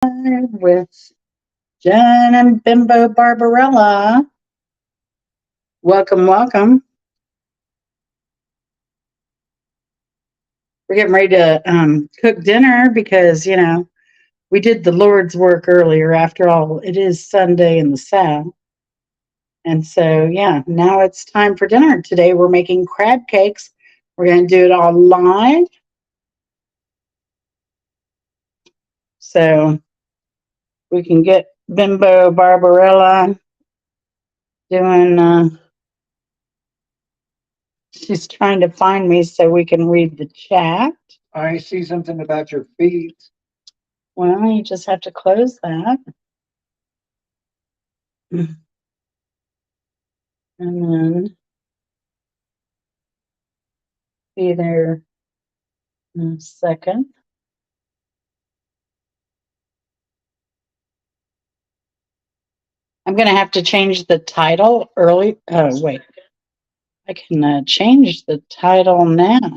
With Jen and Bimbo Barbarella. Welcome, welcome. We're getting ready to cook dinner because, we did the Lord's work earlier. After all, it is Sunday in the South. And so, yeah, now it's time for dinner. Today we're making crab cakes. We're going to do it all live. So we can get Bimbo Barbarella doing, she's trying to find me so we can read the chat. I see something about your feet. Well, you just have to close that. And then be there in a second. I'm going to have to change the title early. Oh, wait. I can change the title now. I'm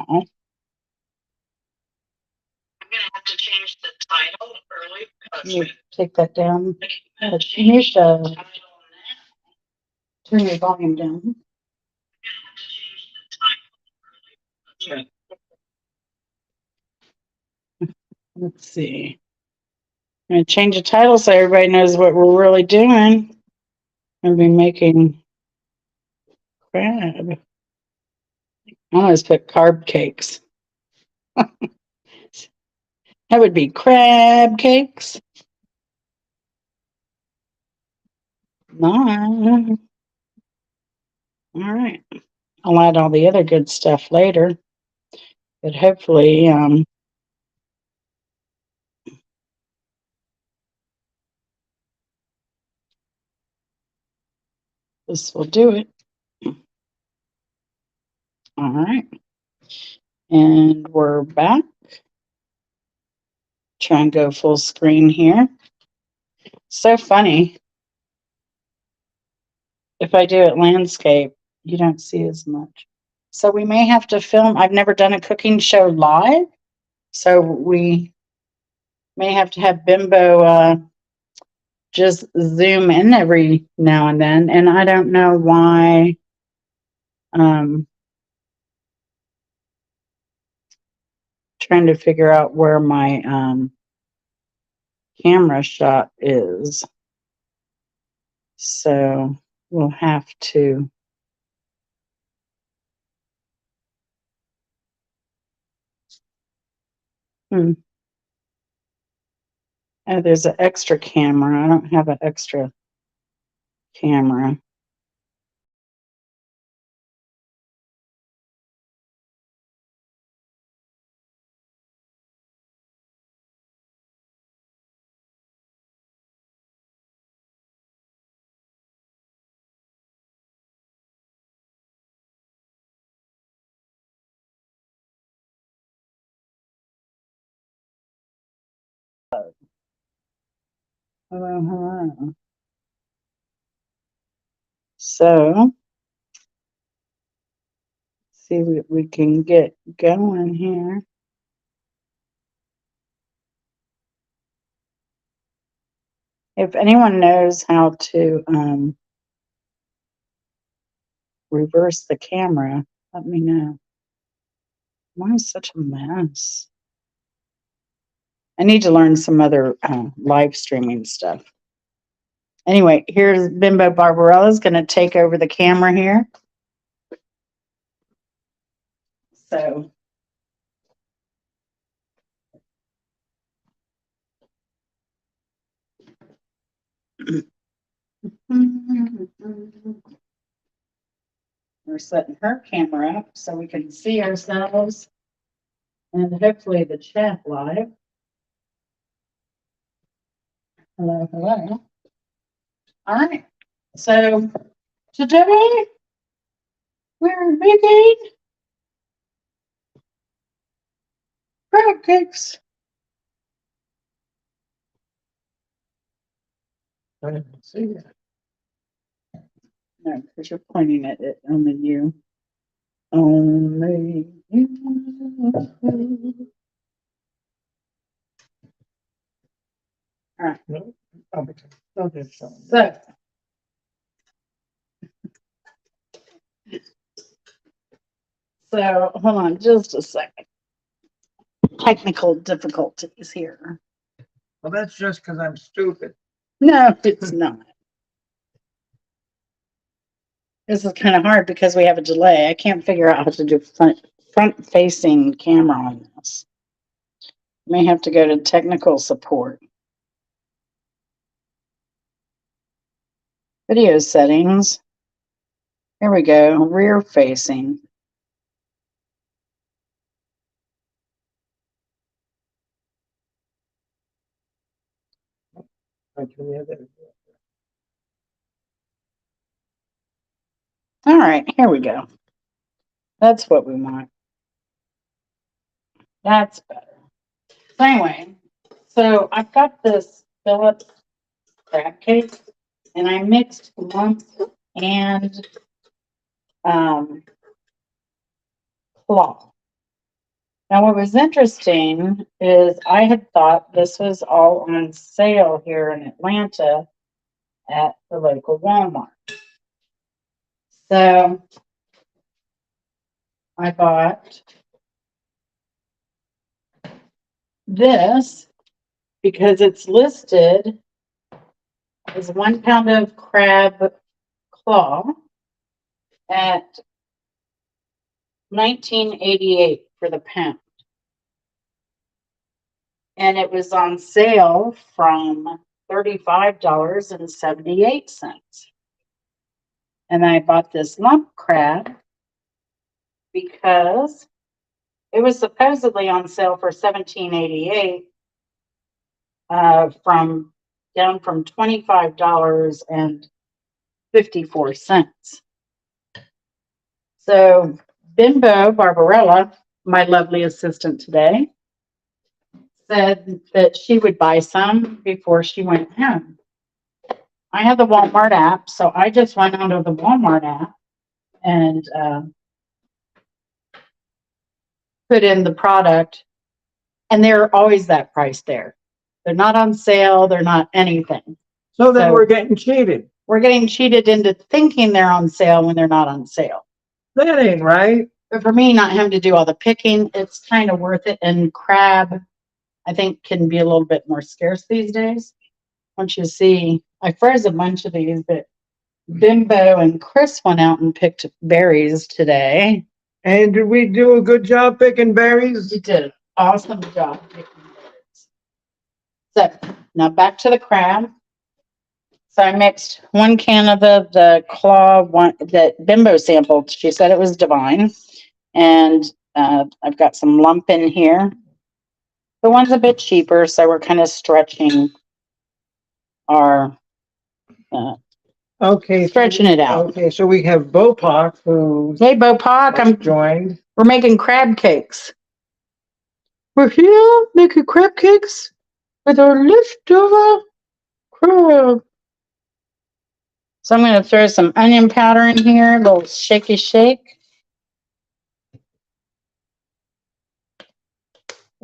going to have to change the title early. You take that down. You need to turn your volume down. Yeah. Let's see. I'm going to change the title so everybody knows what we're really doing. I'll be making crab. I almost put carb cakes. That would be crab cakes. No. All right. I'll add all the other good stuff later. But hopefully, this will do it. All right. And we're back. Try and go full screen here. So funny. If I do it landscape, you don't see as much. So we may have to film. I've never done a cooking show live. So we may have to have Bimbo just zoom in every now and then. And I don't know why. Trying to figure out where my camera shot is. So we'll have to. Oh, there's an extra camera. I don't have an extra camera. Hello. So, see what we can get going here. If anyone knows how to reverse the camera, let me know. Why is such a mess? I need to learn some other live streaming stuff. Anyway, here's Bimbo Barbarella is going to take over the camera here. So we're setting her camera up so we can see ourselves and hopefully the chat live. Hello, hello. All right. So today we're making crab cakes. I didn't see that. No, because you're pointing at it. Only you. Only you. No, okay. Okay, so- So hold on just a second. Technical difficulties here. Well, that's just because I'm stupid. No, it's not. This is kind of hard because we have a delay. I can't figure out how to do front facing camera on this. May have to go to technical support. Video settings. Here we go. Rear facing. All right, here we go. That's what we want. That's better. So anyway, so I've got this Phillips crab cake, and I mixed lump and claw. Now, what was interesting is I had thought this was all on sale here in Atlanta at the local Walmart. So I bought this because it's listed as 1 pound of crab claw at $19.88 for the pound. And it was on sale from $35.78. And I bought this lump crab because it was supposedly on sale for $17.88 from down from $25.54. So Bimbo Barbarella, my lovely assistant today, said that she would buy some before she went home. I have the Walmart app, so I just went onto the Walmart app and put in the product, and they're always that price there. They're not on sale. They're not anything. So then So- we're getting cheated. We're getting cheated into thinking they're on sale when they're not on sale. That ain't right. But for me, not having to do all the picking, it's kind of worth it. And crab, I think, can be a little bit more scarce these days. Once you see, I froze a bunch of these, but Bimbo and Chris went out and picked berries today. And did we do a good job picking berries? You did an awesome job picking berries. So now back to the crab. So I mixed 1 can of the claw one that Bimbo sampled. She said it was divine. And I've got some lump in here. The one's a bit cheaper, so we're kind of stretching our Okay. stretching it out. Okay, so we have Bopak who's Hey, Bopak, joined. we're making crab cakes. We're here making crab cakes with our leftover crab. So I'm going to throw some onion powder in here, a little shaky shake.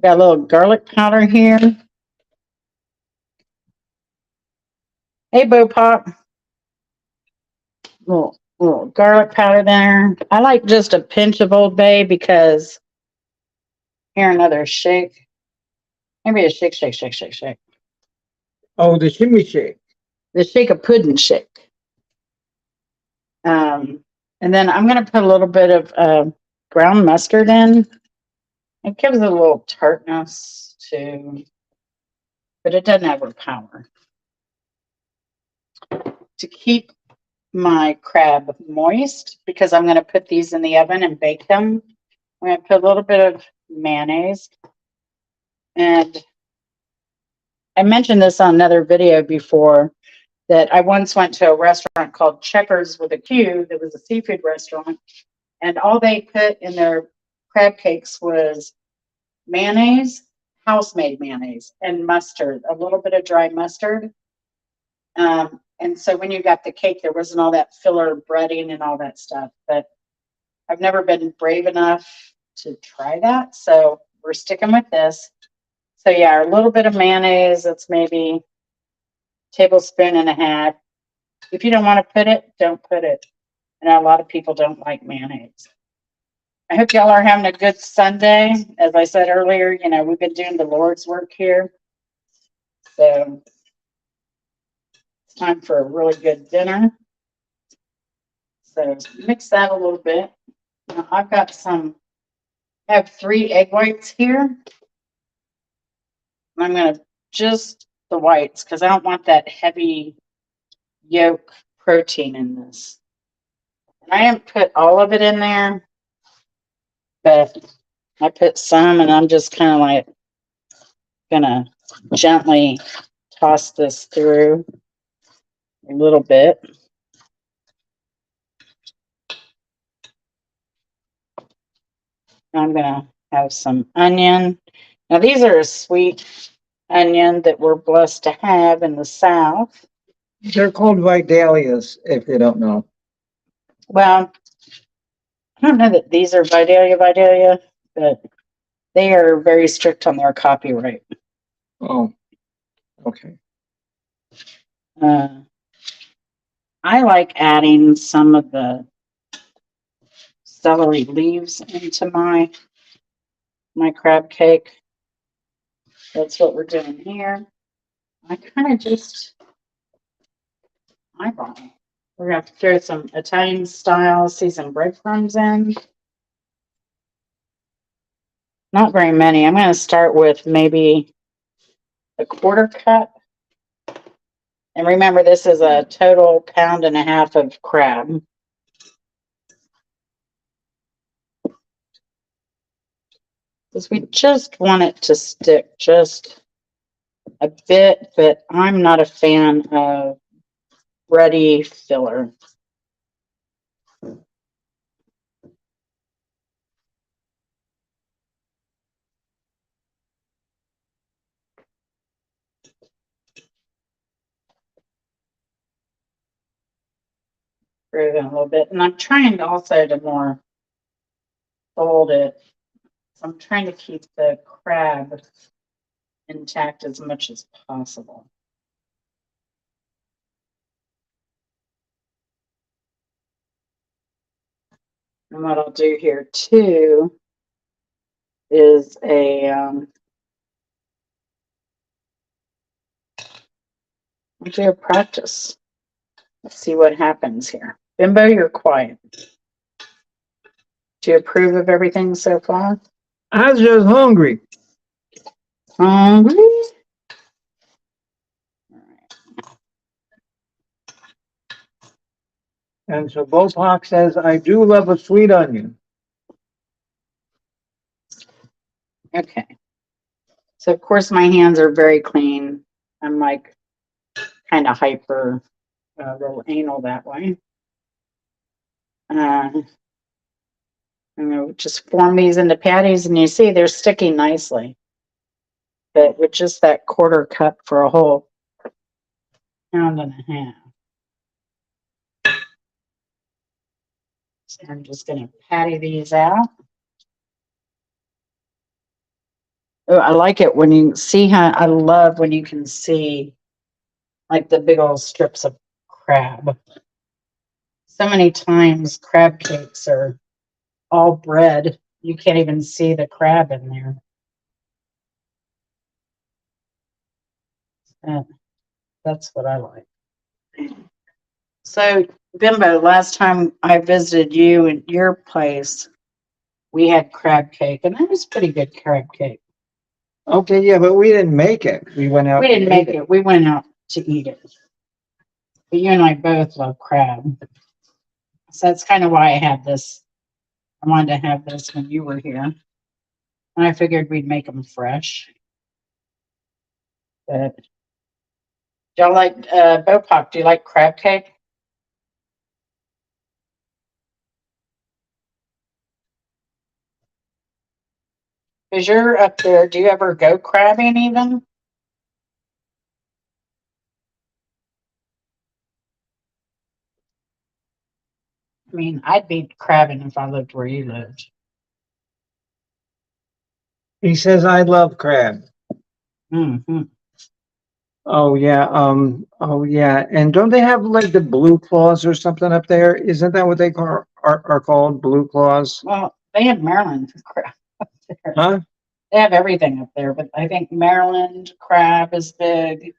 Got a little garlic powder here. Hey, Bopak. Little garlic powder there. I like just a pinch of Old Bay because here another shake. Maybe a shake. Oh, the shimmy shake. The shake of pudding shake. And then I'm going to put a little bit of brown mustard in. It gives it a little tartness too, but it doesn't overpower. To keep my crab moist, because I'm going to put these in the oven and bake them, I'm going to put a little bit of mayonnaise. And I mentioned this on another video before, that I once went to a restaurant called Checkers with a Q. That was a seafood restaurant. And all they put in their crab cakes was mayonnaise, house-made mayonnaise, and mustard, a little bit of dry mustard. And so when you got the cake, there wasn't all that filler breading and all that stuff. But I've never been brave enough to try that. So we're sticking with this. So yeah, a little bit of mayonnaise. That's maybe tablespoon and a half. If you don't want to put it, don't put it. I know a lot of people don't like mayonnaise. I hope y'all are having a good Sunday. As I said earlier, we've been doing the Lord's work here. So it's time for a really good dinner. So mix that a little bit. Now I've got I have 3 egg whites here. I'm going to just the whites because I don't want that heavy yolk protein in this. And I didn't put all of it in there, but I put some, and I'm just kind of like going to gently toss this through a little bit. I'm going to have some onion. Now, these are a sweet onion that we're blessed to have in the South. They're called Vidalias, if you don't know. Well, I don't know that these are Vidalia, but they are very strict on their copyright. Oh, okay. I like adding some of the celery leaves into my crab cake. That's what we're doing here. I kind of just eyeball. We're going to have to throw some Italian style seasoned breadcrumbs in. Not very many. I'm going to start with maybe a 1/4 cup. And remember, this is a total 1.5 pounds of crab. Because we just want it to stick just a bit, but I'm not a fan of bready filler. Throw in a little bit. And I'm trying to also to more fold it. So I'm trying to keep the crab intact as much as possible. And what I'll do here too is I'll do a practice. Let's see what happens here. Bimbo, you're quiet. Do you approve of everything so far? I was just hungry. Hungry? And so Bopak says, I do love a sweet onion. Okay. So of course my hands are very clean. I'm like kind of hyper, a little anal that way. I'm going to just form these into patties, and you see they're sticking nicely. But with just that 1/4 cup for a whole 1.5 pounds. So I'm just going to patty these out. Oh, I like it when you see I love when you can see like the big old strips of crab. So many times crab cakes are all bread. You can't even see the crab in there. That's what I like. So, Bimbo, last time I visited you at your place, we had crab cake, and that was pretty good crab cake. Okay, yeah, but we didn't make it. We went out. We didn't make it. We went out to eat it. But you and I both love crab. So that's kind of why I had this. I wanted to have this when you were here. And I figured we'd make them fresh. But y'all like Bopak? Do you like crab cake? Because you're up there, do you ever go crabbing even? I mean, I'd be crabbing if I lived where you lived. He says, I love crab. Mm-hmm. Oh, yeah. Oh, yeah. And don't they have like the blue claws or something up there? Isn't that what they are called? Blue claws? Well, they have Maryland crab up there. Huh? They have everything up there, but I think Maryland crab is big.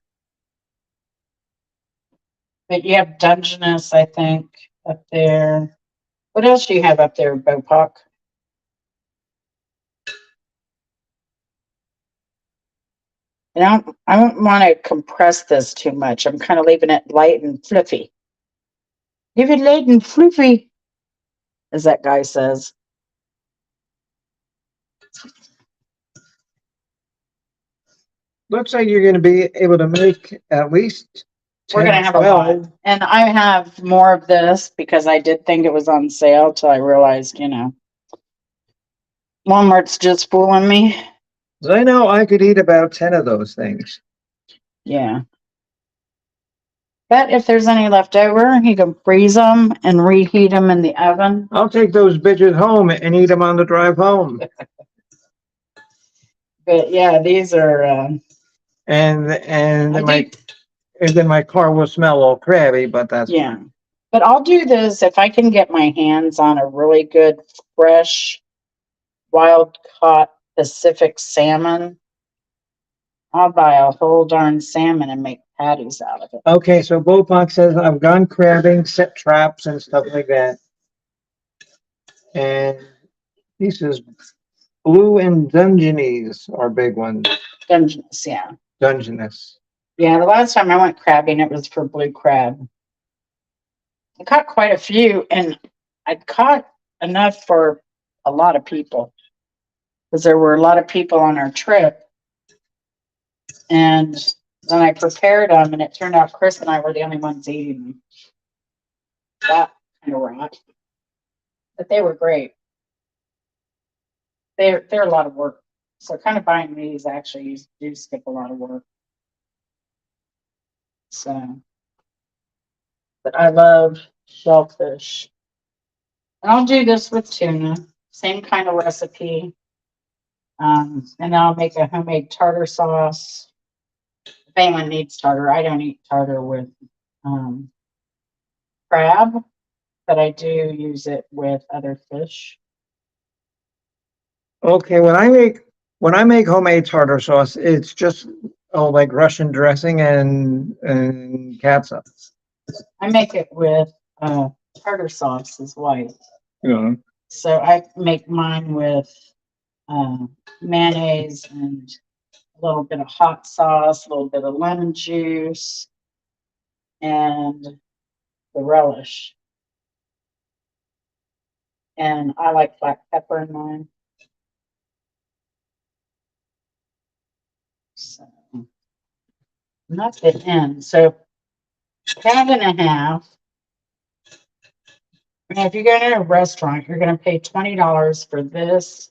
But you have Dungeness, I think, up there. What else do you have up there, Bopak? And I don't want to compress this too much. I'm kind of leaving it light and fluffy. Leave it light and fluffy, as that guy says. Looks like you're going to be able to make at least We're 10, gonna have a lot. 12. And I have more of this because I did think it was on sale till I realized, Walmart's just fooling me. 'Cause I know I could eat about 10 of those things. Yeah. But if there's any left over, you can freeze them and reheat them in the oven. I'll take those bitches home and eat them on the drive home. But yeah, these are. And I do, then my car will smell all crabby, but that's yeah. fine. But I'll do this if I can get my hands on a really good, fresh, wild caught Pacific salmon. I'll buy a whole darn salmon and make patties out of it. Okay, so Bopak says I've gone crabbing, set traps and stuff like that. And he says blue and Dungeness are big ones. Dungeness, yeah. Dungeness. Yeah, the last time I went crabbing, it was for blue crab. I caught quite a few, and I caught enough for a lot of people because there were a lot of people on our trip. And then I prepared them, and it turned out Chris and I were the only ones eating them. That kind of rot, but they were great. They're a lot of work. So kind of buying these actually you do skip a lot of work. So, but I love shellfish. And I'll do this with tuna, same kind of recipe. And I'll make a homemade tartar sauce. If anyone needs tartar, I don't eat tartar with um, crab, but I do use it with other fish. Okay, when I make homemade tartar sauce, it's just like Russian dressing and catsup. I make it with tartar sauce is white. Yeah. So I make mine with uh, mayonnaise and a little bit of hot sauce, a little bit of lemon juice, and the relish. And I like black pepper in mine. So not the end. So pound and a half. And if you go to a restaurant, you're going to pay $20 for this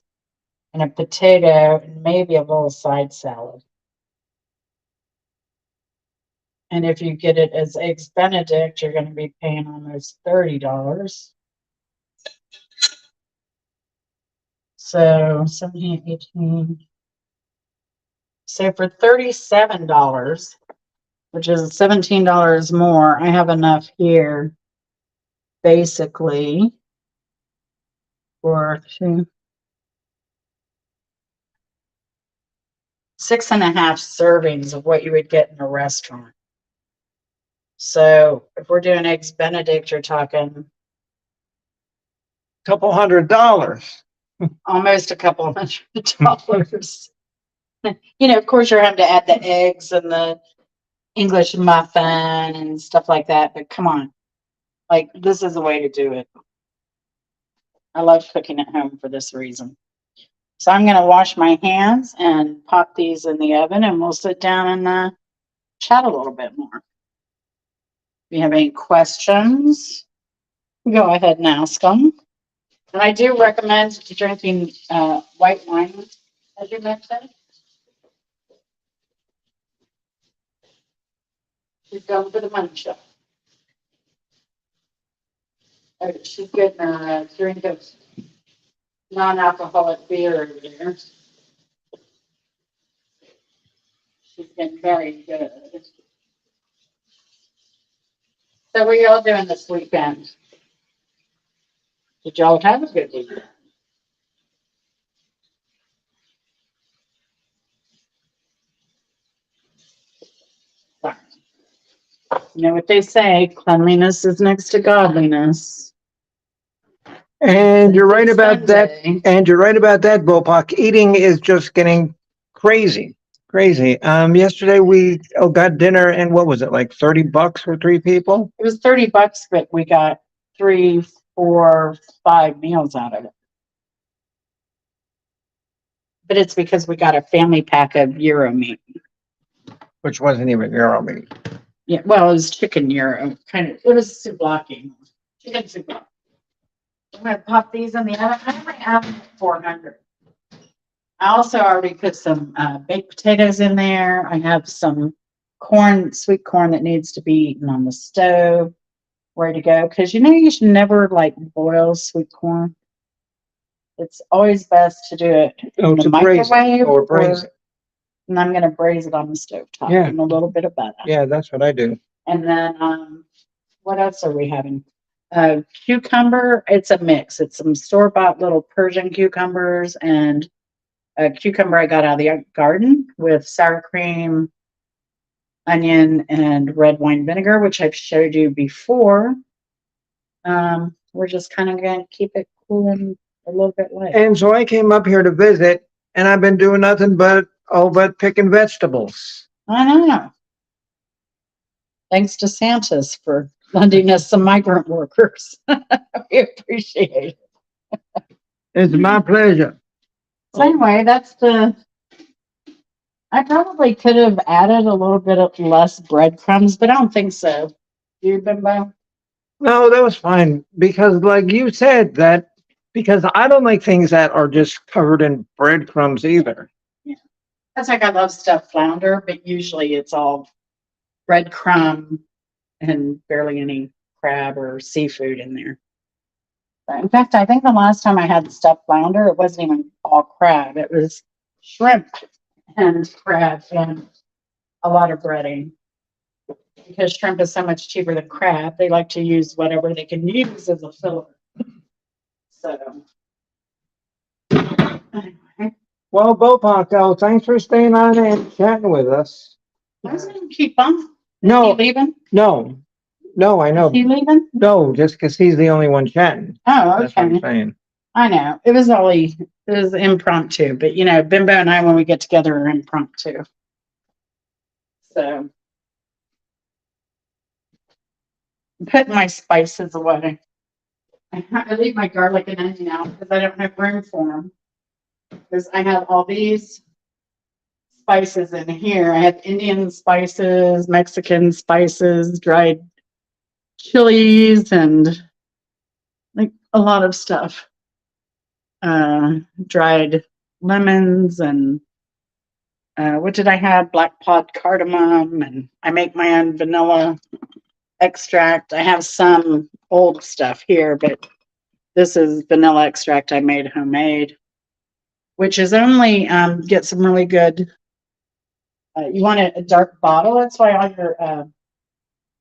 and a potato and maybe a little side salad. And if you get it as eggs Benedict, you're going to be paying almost $30. So 17, 18. So for $37, which is $17 more, I have enough here basically for 6.5 servings of what you would get in a restaurant. So if we're doing eggs Benedict, you're talking Couple $100. almost a couple $100. Of course, you're having to add the eggs and the English muffin and stuff like that. But come on, like this is the way to do it. I love cooking at home for this reason. So I'm going to wash my hands and pop these in the oven, and we'll sit down and chat a little bit more. If you have any questions, go ahead and ask them. And I do recommend drinking white wine, as you mentioned. She's going for the money shot. She's getting her drink of non-alcoholic beer over there. She's been very good. So what are y'all doing this weekend? Did y'all have a good weekend? You know what they say, cleanliness is next to godliness. And you're right about that. Sunday. And you're right about that, Bopak. Eating is just getting crazy, crazy. Yesterday we got dinner, and what was it, like $30 for three people? It was $30, but we got 3, 4, 5 meals out of it. But it's because we got a family pack of gyro meat. Which wasn't even Euro meat. Yeah, well, it was chicken gyro. Kind of, it was souvlaki. Chicken souvlaki. I'm gonna pop these in the oven. I only have 400. I also already put some baked potatoes in there. I have some corn, sweet corn that needs to be eaten on the stove, ready to go. Because you know you should never like boil sweet corn. It's always best to do it in the To braise it microwave, or braise it. and I'm gonna braise it on the stove top Yeah. in a little bit of butter. Yeah, that's what I do. And then what else are we having? Cucumber. It's a mix. It's some store-bought little Persian cucumbers and a cucumber I got out of the garden with sour cream, onion, and red wine vinegar, which I've showed you before. We're just kind of going to keep it cool and a little bit light. And so I came up here to visit, and I've been doing nothing but picking vegetables. I know. Thanks to Santa's for lending us some migrant workers. We appreciate it. It's my pleasure. So anyway, that's the. I probably could have added a little bit of less breadcrumbs, but I don't think so. You, Bimbo? No, that was fine because, like you said, because I don't like things that are just covered in breadcrumbs either. Yeah. That's like I love stuffed flounder, but usually it's all breadcrumb and barely any crab or seafood in there. In fact, I think the last time I had stuffed flounder, it wasn't even all crab. It was shrimp and crab and a lot of breading. Because shrimp is so much cheaper than crab, they like to use whatever they can use as a filler. So, anyway, Well, Bopak, thanks for staying on and chatting with us. I was going to keep on. Is No, he leaving? no, I know. Is he leaving? No, just because he's the only one chatting. Oh, That's what I'm okay. saying. I know. It was impromptu, but you know, Bimbo and I, when we get together, are impromptu. So, I'm putting my spices away. I leave my garlic and onion out because I don't have room for them. Because I have all these spices in here. I have Indian spices, Mexican spices, dried chilies, and like a lot of stuff. Dried lemons and what did I have? Black pod cardamom, and I make my own vanilla extract. I have some old stuff here, but this is vanilla extract I made homemade, which is only get some really good. You want a dark bottle. That's why all your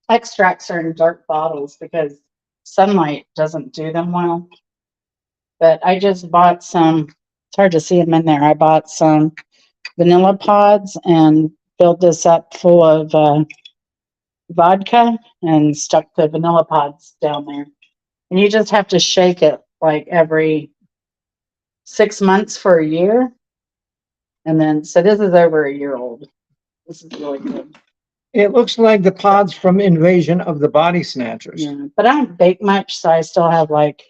extracts are in dark bottles because sunlight doesn't do them well. But I just bought some. It's hard to see them in there. I bought some vanilla pods and filled this up full of vodka and stuck the vanilla pods down there. And you just have to shake it like every 6 months for a year. And then, so this is over a year old. This is really good. It looks like the pods from Invasion of the Body Snatchers. Yeah, but I don't bake much, so I still have like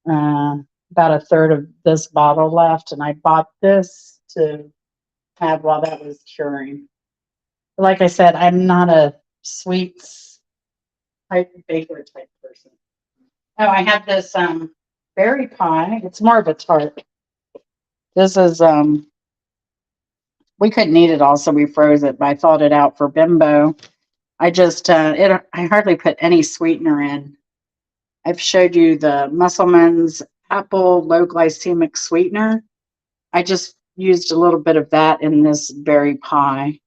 about a third of this bottle left. And I bought this to have while that was curing. Like I said, I'm not a sweets type baker type person. Oh, I have this berry pie. It's more of a tart. This is we couldn't eat it all, so we froze it, but I thawed it out for Bimbo. I just I hardly put any sweetener in. I've showed you the Musselman's apple low glycemic sweetener. I just used a little bit of that in this berry pie.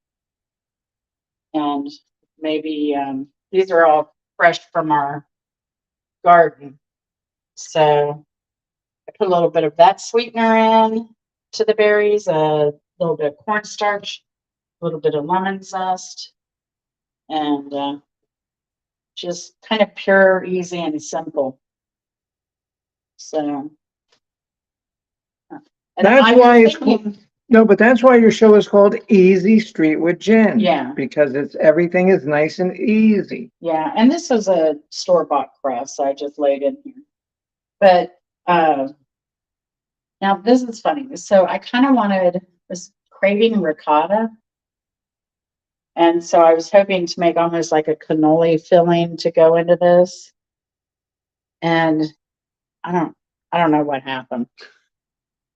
And maybe These are all fresh from our garden. So I put a little bit of that sweetener in to the berries, a little bit of cornstarch, a little bit of lemon zest, and just kind of pure, easy, and simple. So, and That's I why was it's thinking, no, but that's why your show is called Easy Street with Jen. Yeah. Because everything is nice and easy. yeah, and this was a store-bought crust, so I just laid in here. But now this is funny. So I kind of was craving ricotta. And so I was hoping to make almost like a cannoli filling to go into this. And I don't know what happened.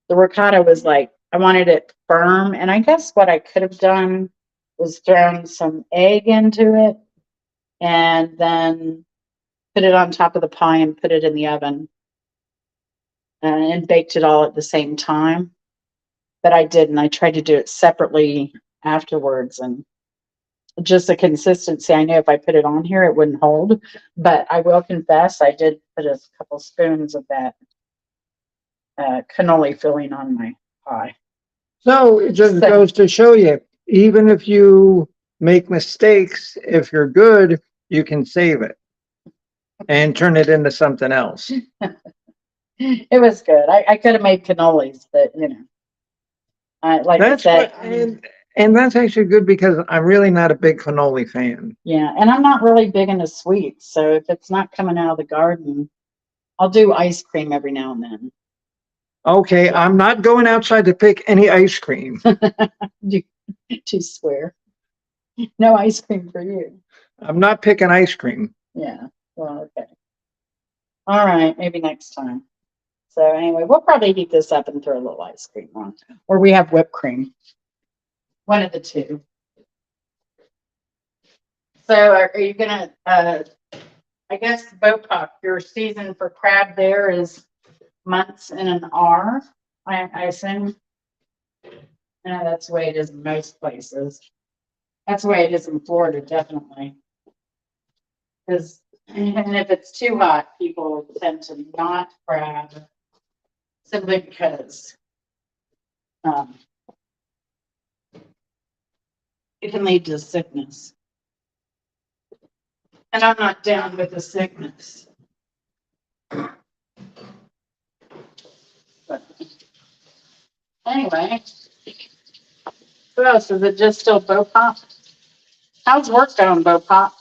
The ricotta was like, I wanted it firm. And I guess what I could have done was thrown some egg into it and then put it on top of the pie and put it in the oven and baked it all at the same time. But I didn't. I tried to do it separately afterwards, and just the consistency. I knew if I put it on here, it wouldn't hold. But I will confess, I did put a couple spoons of that cannoli filling on my pie. So it just goes to show you, even if you make mistakes, if you're good, you can save it and turn it into something else. It was good. I could have made cannolis, but like That's I said, and that's actually good because I'm really not a big cannoli fan. yeah, and I'm not really big into sweets, so if it's not coming out of the garden, I'll do ice cream every now and then. Okay, I'm not going outside to pick any ice cream. To swear, no ice cream for you. I'm not picking ice cream. Yeah, well, okay. All right, maybe next time. So anyway, we'll probably heat this up and throw a little ice cream on, or we have whipped cream. One of the two. So are you gonna? I guess Bopak, your season for crab there is months in an R. I assume. No, that's the way it is in most places. That's the way it is in Florida, definitely. Because and if it's too hot, people tend to not crab simply because it can lead to sickness. And I'm not down with the sickness. But anyway, who else? Is it just still Bopop? How's work going, Bopop?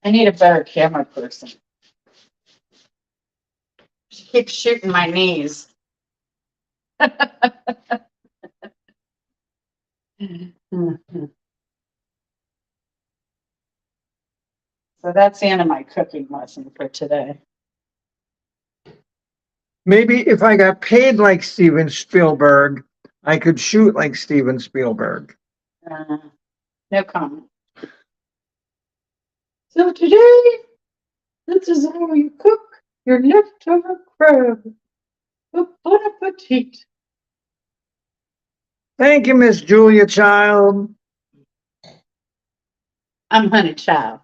I need a better camera person. She keeps shooting my knees. So that's the end of my cooking lesson for today. Maybe if I got paid like Steven Spielberg, I could shoot like Steven Spielberg. No comment. So today, this is how you cook your leftover crab. Bon appetit. Thank you, Miss Julia Child. I'm Honey Child,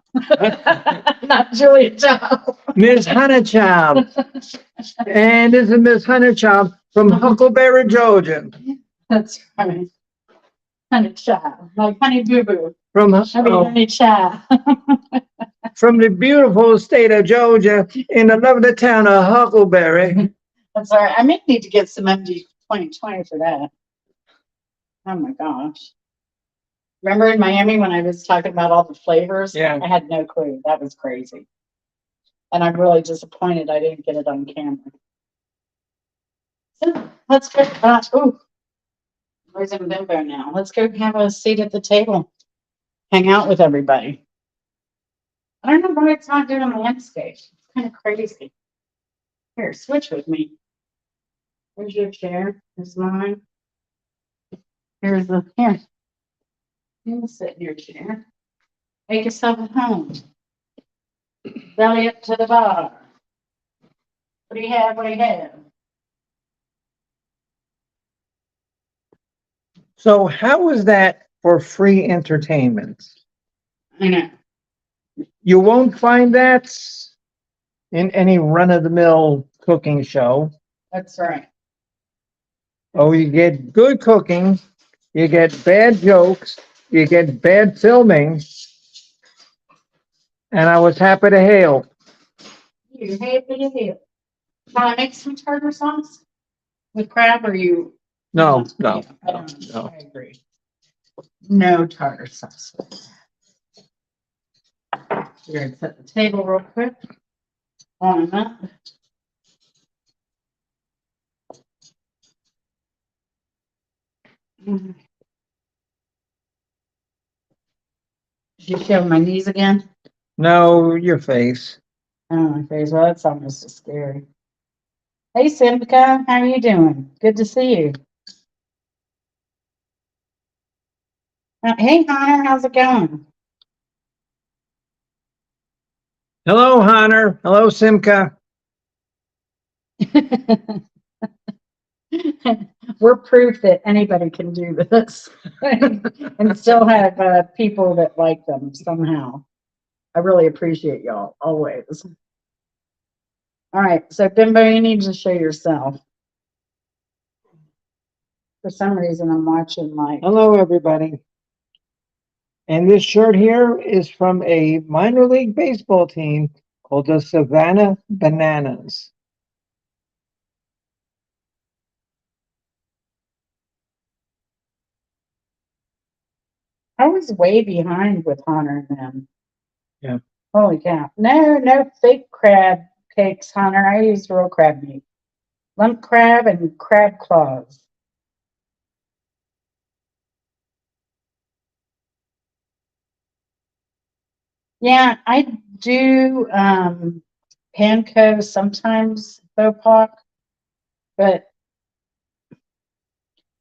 not Julia Child. Miss Honeychild. And this is Miss Honeychild from Huckleberry, Georgia. That's right. Honey Child, like Honey Boo Boo. From Honey Child. from the beautiful state of Georgia in the lovely town of Huckleberry. That's all right. I may need to get some MD 2020 for that. Oh my gosh. Remember in Miami when I was talking about all the flavors? Yeah. I had no clue. That was crazy. And I'm really disappointed I didn't get it on camera. So let's go. Oh, where's in Bimbo now? Let's go have a seat at the table. Hang out with everybody. I don't know why it's not doing landscape. It's kind of crazy. Here, switch with me. Here's your chair. Here's mine. Here's the here. You sit in your chair. Make yourself at home. Belly up to the bar. What do you have? What do you have? So how is that for free entertainment? I know. You won't find that in any run-of-the-mill cooking show. That's right. Oh, you get good cooking, you get bad jokes, you get bad filming, and I was happy to hail. You happy to hear. Can I make some tartar sauce with crab or you? No, no, Yeah, I no, don't. no. I agree. No tartar sauce. We're gonna set the table real quick. On that. Did you show my knees again? No, your face. Oh, my face. Well, that's almost as scary. Hey, Simca, how are you doing? Good to see you. Hey, Connor, how's it going? Hello, Hunter. Hello, Simca. We're proof that anybody can do this and still have people that like them somehow. I really appreciate y'all always. All right, so Bimbo, you need to show yourself. For some reason, I'm watching like. Hello, everybody. And this shirt here is from a minor league baseball team called the Savannah Bananas. I was way behind with Hunter and them. Yeah. Holy cow. No fake crab cakes, Hunter. I used real crab meat. Lump crab and crab claws. Yeah, I do panko sometimes, Bopak, but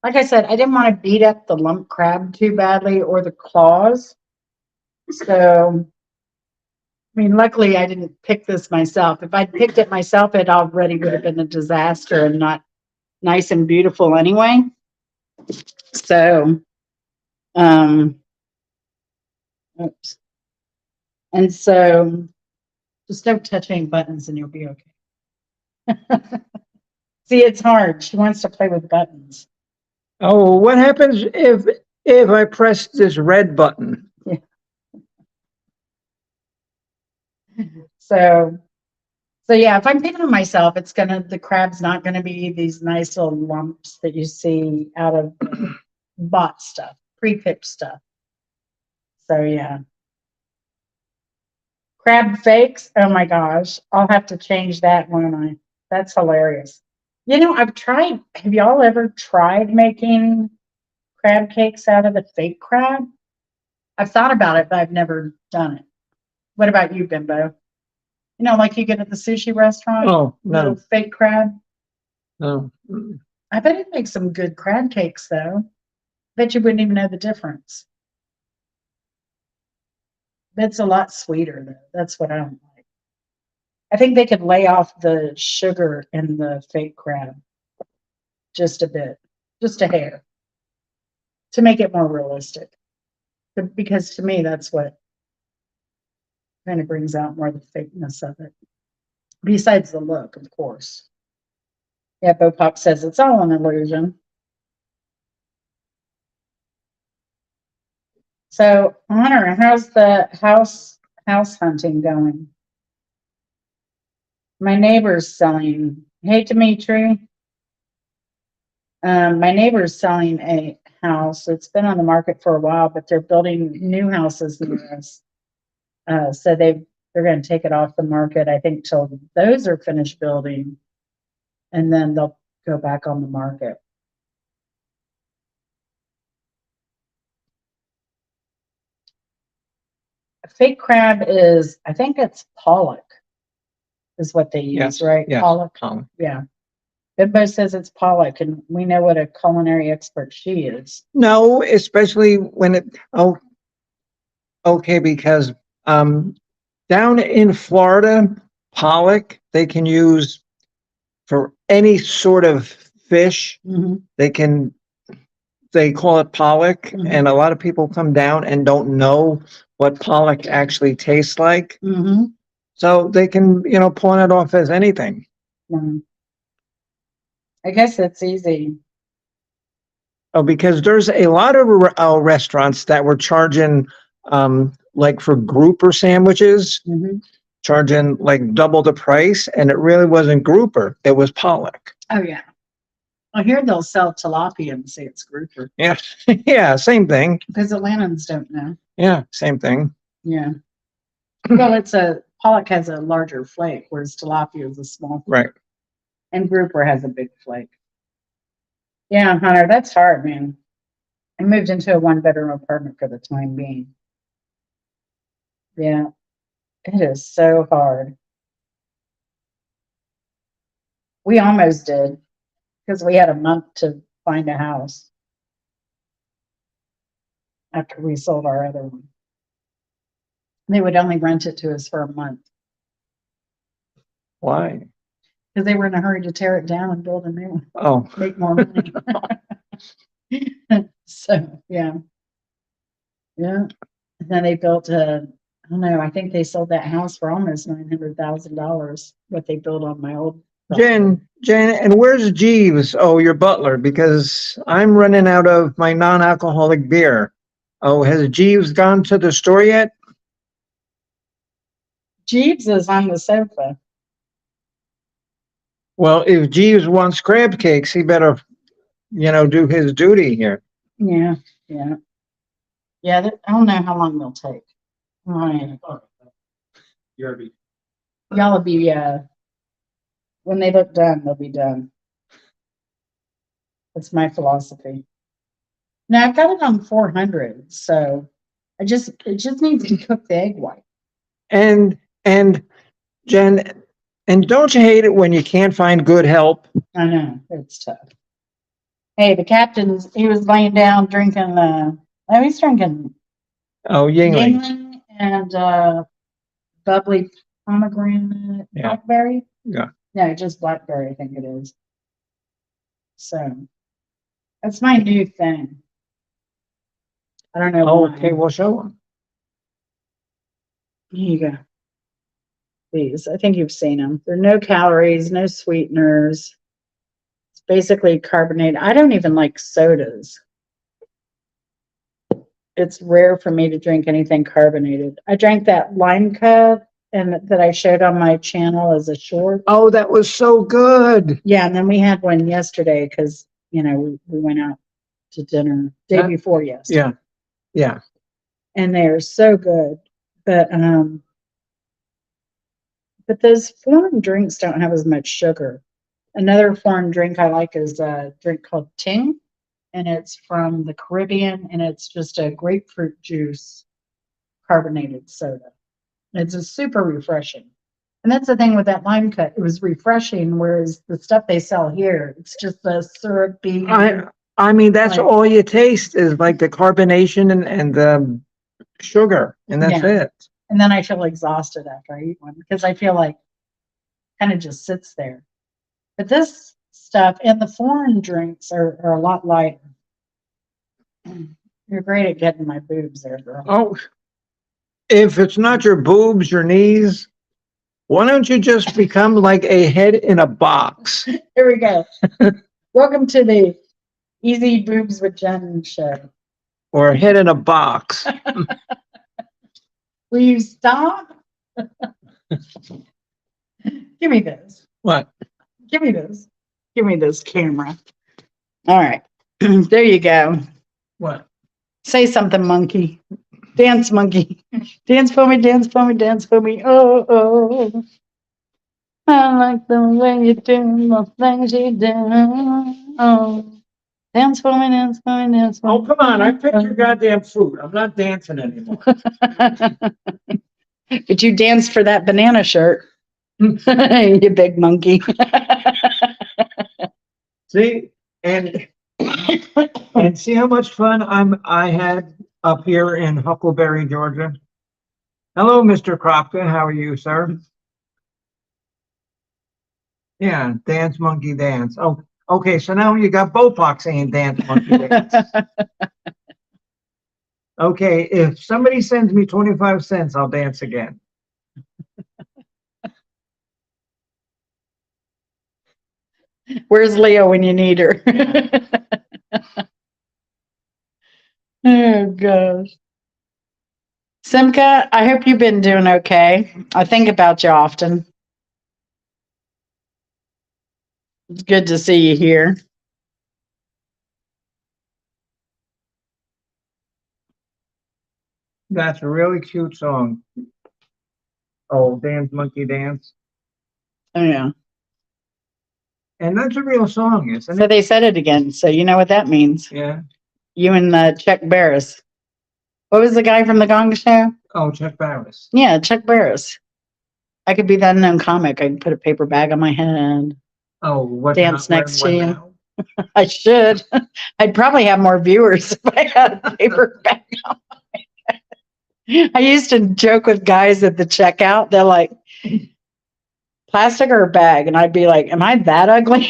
like I said, I didn't want to beat up the lump crab too badly or the claws. So, I mean, luckily I didn't pick this myself. If I'd picked it myself, it already would have been a disaster and not nice and beautiful anyway. So, um, oops. And so just don't touch any buttons and you'll be okay. See, it's hard. She wants to play with buttons. Oh, what happens if I press this red button? Yeah. So yeah, if I'm picking them myself, the crab's not gonna be these nice little lumps that you see out of bought stuff, pre-picked stuff. So yeah. Crab fakes, oh my gosh. I'll have to change that, won't I? That's hilarious. Have y'all ever tried making crab cakes out of the fake crab? I've thought about it, but I've never done it. What about you, Bimbo? Like you get at the sushi restaurant, Oh, little no, fake crab. no. I bet it makes some good crab cakes, though. Bet you wouldn't even know the difference. That's a lot sweeter, though. That's what I don't like. I think they could lay off the sugar in the fake crab just a bit, just a hair, to make it more realistic. Because to me, that's what kind of brings out more of the fakeness of it. Besides the look, of course. Yeah, Bo Pop says it's all an illusion. So, Honor, how's the house hunting going? My neighbor's selling. Hey, Dimitri. My neighbor's selling a house. It's been on the market for a while, but they're building new houses near us. So they're going to take it off the market, I think, till those are finished building, and then they'll go back on the market. Fake crab is, I think it's pollock, is what they use, Yes, right? yes, Pollock. pollock. Yeah. Bimbo says it's pollock, and we know what a culinary expert she is. No, especially when okay because, down in Florida, pollock, they can use for any sort of fish. Mhm. They call it pollock, Mhm. and a lot of people come down and don't know what pollock actually tastes like. Mhm. So they can, pawn it off as anything. Mhm. I guess that's easy. Oh, because there's a lot of restaurants that were charging, like for grouper sandwiches, Mhm. charging like double the price, and it really wasn't grouper, it was pollock. Oh, yeah. Well, here they'll sell tilapia and say it's grouper Yeah, yeah, same thing. because Atlantans don't know. Yeah, same thing. Yeah. Well, pollock has a larger flake, whereas tilapia is a small flake. Right. And grouper has a big flake. Yeah, Hunter, that's hard, man. I moved into a 1-bedroom apartment for the time being. Yeah, it is so hard. We almost did because we had a month to find a house after we sold our other one. They would only rent it to us for a month Why? because they were in a hurry to tear it down and build a new one, Oh, make more money. So, yeah. Yeah. And then they built I don't know, I think they sold that house for almost $900,000, what they built on my old property. Jen, and where's Jeeves? Oh, your butler, because I'm running out of my non-alcoholic beer. Oh, has Jeeves gone to the store yet? Jeeves is on the sofa. Well, if Jeeves wants crab cakes, he better, do his duty here. Yeah, yeah. Yeah, I don't know how long they'll take. Right. Y'all will be, when they look done, they'll be done. That's my philosophy. Now I've got it on 400, so it just needs to cook the egg white. And Jen, and don't you hate it when you can't find good help? I know, it's tough. Hey, the captain's, he was laying down drinking, he's drinking Oh, Yingling. Yingling and bubbly pomegranate Yeah. blackberry. Yeah. No, just blackberry, I think it is. So that's my new thing. I don't know why. Okay, we'll show him. Here you go. These, I think you've seen them. There are no calories, no sweeteners. It's basically carbonated. I don't even like sodas. It's rare for me to drink anything carbonated. I drank that lime cup and that I showed on my channel as a short. Oh, that was so good. Yeah, and then we had one yesterday because we went out to dinner day before yesterday. Yeah. Yeah. And they are so good. But those foreign drinks don't have as much sugar. Another foreign drink I like is a drink called Ting, and it's from the Caribbean, and it's just a grapefruit juice carbonated soda. It's a super refreshing. And that's the thing with that lime cut. It was refreshing, whereas the stuff they sell here, it's just the syrupy. I mean, that's all you taste is like the carbonation and the sugar, and that's it. And then I feel exhausted after I eat one because I feel like kind of just sits there. But this stuff and the foreign drinks are a lot lighter. You're great at getting my boobs there, girl. Oh, if it's not your boobs, your knees, why don't you just become like a head in a box? Here we go. Welcome to the Easy Boobs with Jen show. Or a head in a box. Will you stop? Give me this. What? Give me this. Give me this camera. All right. There you go. What? Say something, monkey. Dance, monkey. Dance for me, dance for me, dance for me. Oh, oh. I like the way you do the things you do. Oh. Dance for me, dance for me, dance for me. Oh, come on. I picked your goddamn food. I'm not dancing anymore. But you danced for that banana shirt. You big monkey. See? And see how much fun I had up here in Huckleberry, Georgia. Hello, Mr. Kropka. How are you, sir? Yeah, dance monkey dance. Oh, okay. So now you got Botox saying dance monkey dance. Okay, if somebody sends me 25 cents, I'll dance again. Where's Leo when you need her? Oh gosh. Simca, I hope you've been doing okay. I think about you often. It's good to see you here. That's a really cute song. Oh, dance monkey dance. Oh yeah. And that's a real song, isn't So it? they said it again. So you know what that means. Yeah. You and Chuck Barris. What was the guy from the Gong Show? Oh, Chuck Barris. Yeah, Chuck Barris. I could be that unknown comic. I could put a paper bag on my head. Oh, what? Dance next to you. now? I should. I'd probably have more viewers if I had a paper bag on my head. I used to joke with guys at the checkout. They're like, plastic or a bag? And I'd be like, am I that ugly?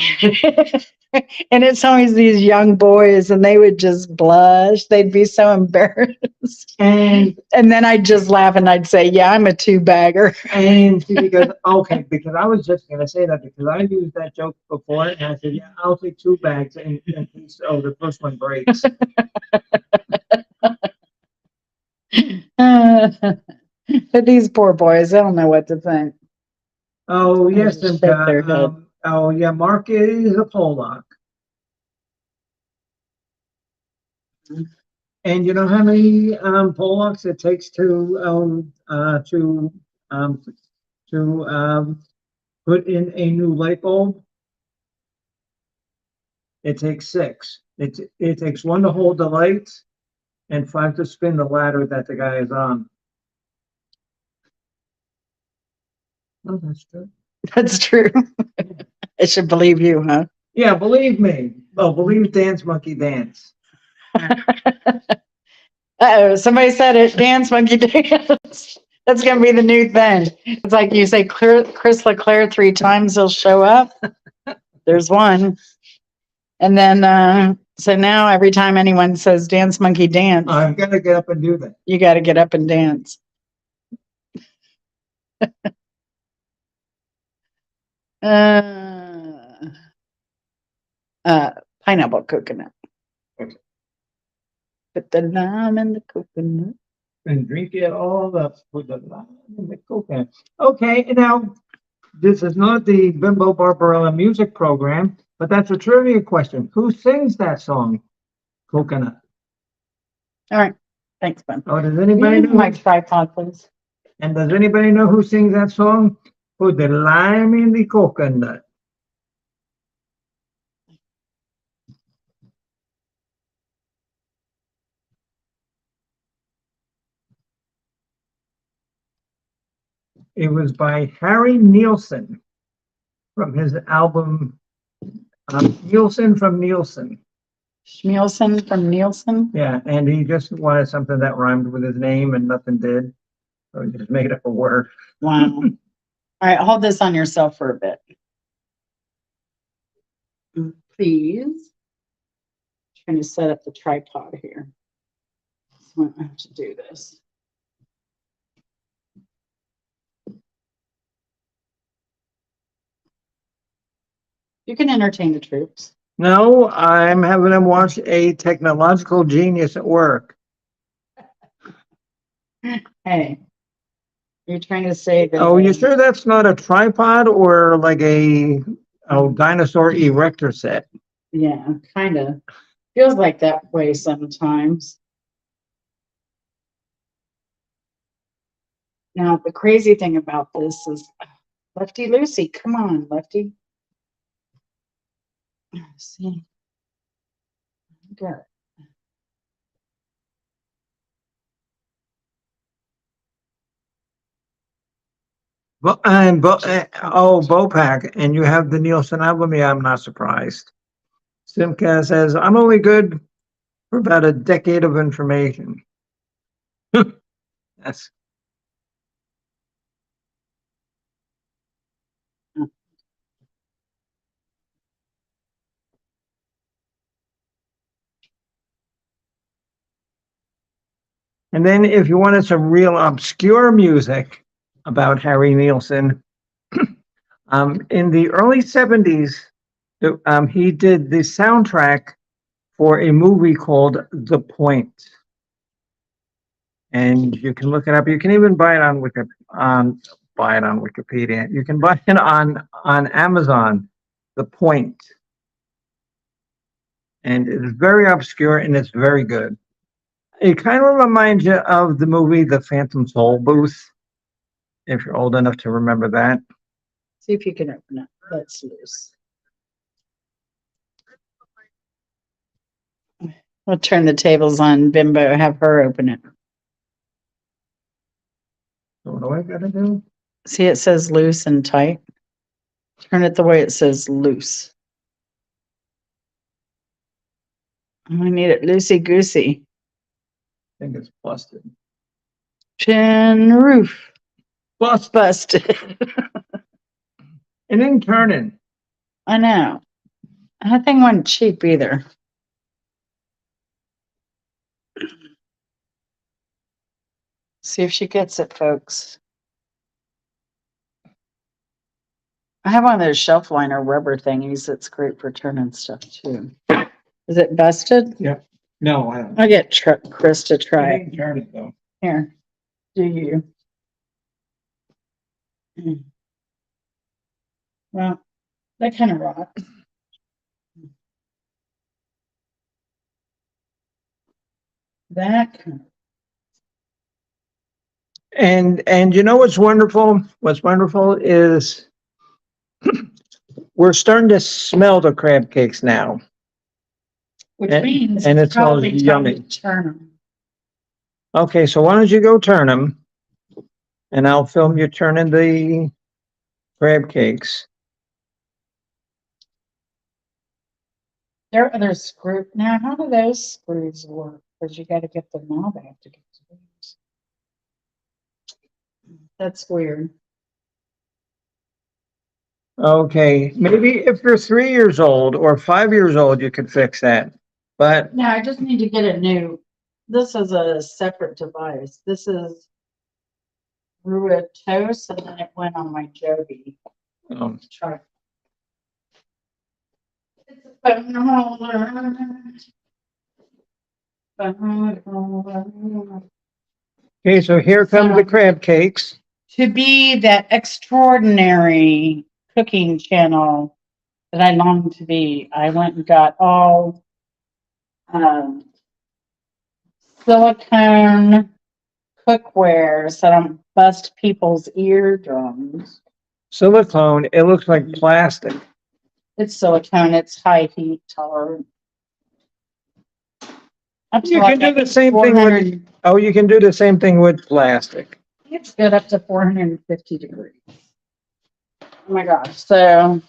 And it's always these young boys and they would just blush. They'd be so embarrassed. And then I'd just laugh and I'd say, yeah, I'm a two bagger. And because I was just gonna say that because I used that joke before and I said, yeah, I'll take 2 bags and the first one breaks. But these poor boys, I don't know what to think. Oh yes, Just shake their head. oh yeah, Mark is a Pollock. And you know how many Pollocks it takes to put in a new light bulb? It takes 6. It takes 1 to hold the lights and 5 to spin the ladder that the guy is on. Oh, that's true. That's true. I should believe you, huh? Yeah, believe me. Oh, believe Dance Monkey Dance. Uh-oh, somebody said it. Dance monkey dance. That's gonna be the new thing. It's like you say Chris LeClaire 3 times, he'll show up. There's one. And then so now every time anyone says dance monkey dance, I've got to get up and do that. you got to get up and dance. Pineapple coconut. Okay. Put the lime in the coconut. And drink it all up with the lime and the coconut. Okay, now this is not the Bimbo Barbarella music program, but that's a trivia question. Who sings that song, Coconut? All right. Thanks, Ben. Oh, does anybody know? My tripod, please. And does anybody know who sings that song? Put the lime in the coconut. It was by Harry Nielsen from his album Nielsen from Nielsen. Schmielsen from Nielsen. Yeah, and he just wanted something that rhymed with his name and nothing did. So he just made up a word. Wow. All right, hold this on yourself for a bit. Please. Trying to set up the tripod here. So I have to do this. You can entertain the troops. No, I'm having them watch a technological genius at work. Hey, you're trying to say that. Oh, you sure that's not a tripod or like a dinosaur erector set? Yeah, kind of. Feels like that way sometimes. Now, the crazy thing about this is Lefty Lucy. Come on, Lefty. See. Good. Bopac, and you have the Nielsen album. Yeah, I'm not surprised. Simca says, I'm only good for about a decade of information. That's And then if you wanted some real obscure music about Harry Nielsen, in the early 70s, he did the soundtrack for a movie called The Point. And you can look it up. You can even buy it on Wikipedia. You can buy it on Amazon, The Point. And it's very obscure and it's very good. It kind of reminds you of the movie The Phantom Soul Booth, if you're old enough to remember that. See if you can open it. That's loose. We'll turn the tables on Bimbo, have her open it. So what do I gotta do? See, it says loose and tight. Turn it the way it says loose. I need it loosey goosey. I think it's busted. Tin roof. Busted. It didn't turn in. I know. That thing wasn't cheap either. See if she gets it, folks. I have one of those shelf liner rubber thingies that's great for turning stuff too. Is it busted? Yeah. No, I don't. I'll get Chris to It try it. didn't turn it though. Here. Do you? Well, that kind of rocks. That kind of. And you know what's wonderful? What's wonderful is we're starting to smell the crab cakes now. Which And- means and it's it smells probably time yummy. to turn them. Okay, so why don't you go turn them? And I'll film you turning the crab cakes. There are other screws. Now, how do those screws work? Because you got to get the knob out to get to those. That's weird. Okay, maybe if you're 3 years old or 5 years old, you could fix that. But No, I just need to get a new. This is a separate device. This is Ruitos, and then it went on my Joby. Try. It's a phone holder. Phone holder. okay, so here come the crab cakes. To be that extraordinary cooking channel that I long to be, I went and got all silicone cookware so I don't bust people's eardrums. Silicone, it looks like plastic. It's silicone, it's high heat tolerant. Up to You like can do the same thing 400 with, oh, you can do the same thing with plastic. It's good up to 450 degrees. Oh my gosh. So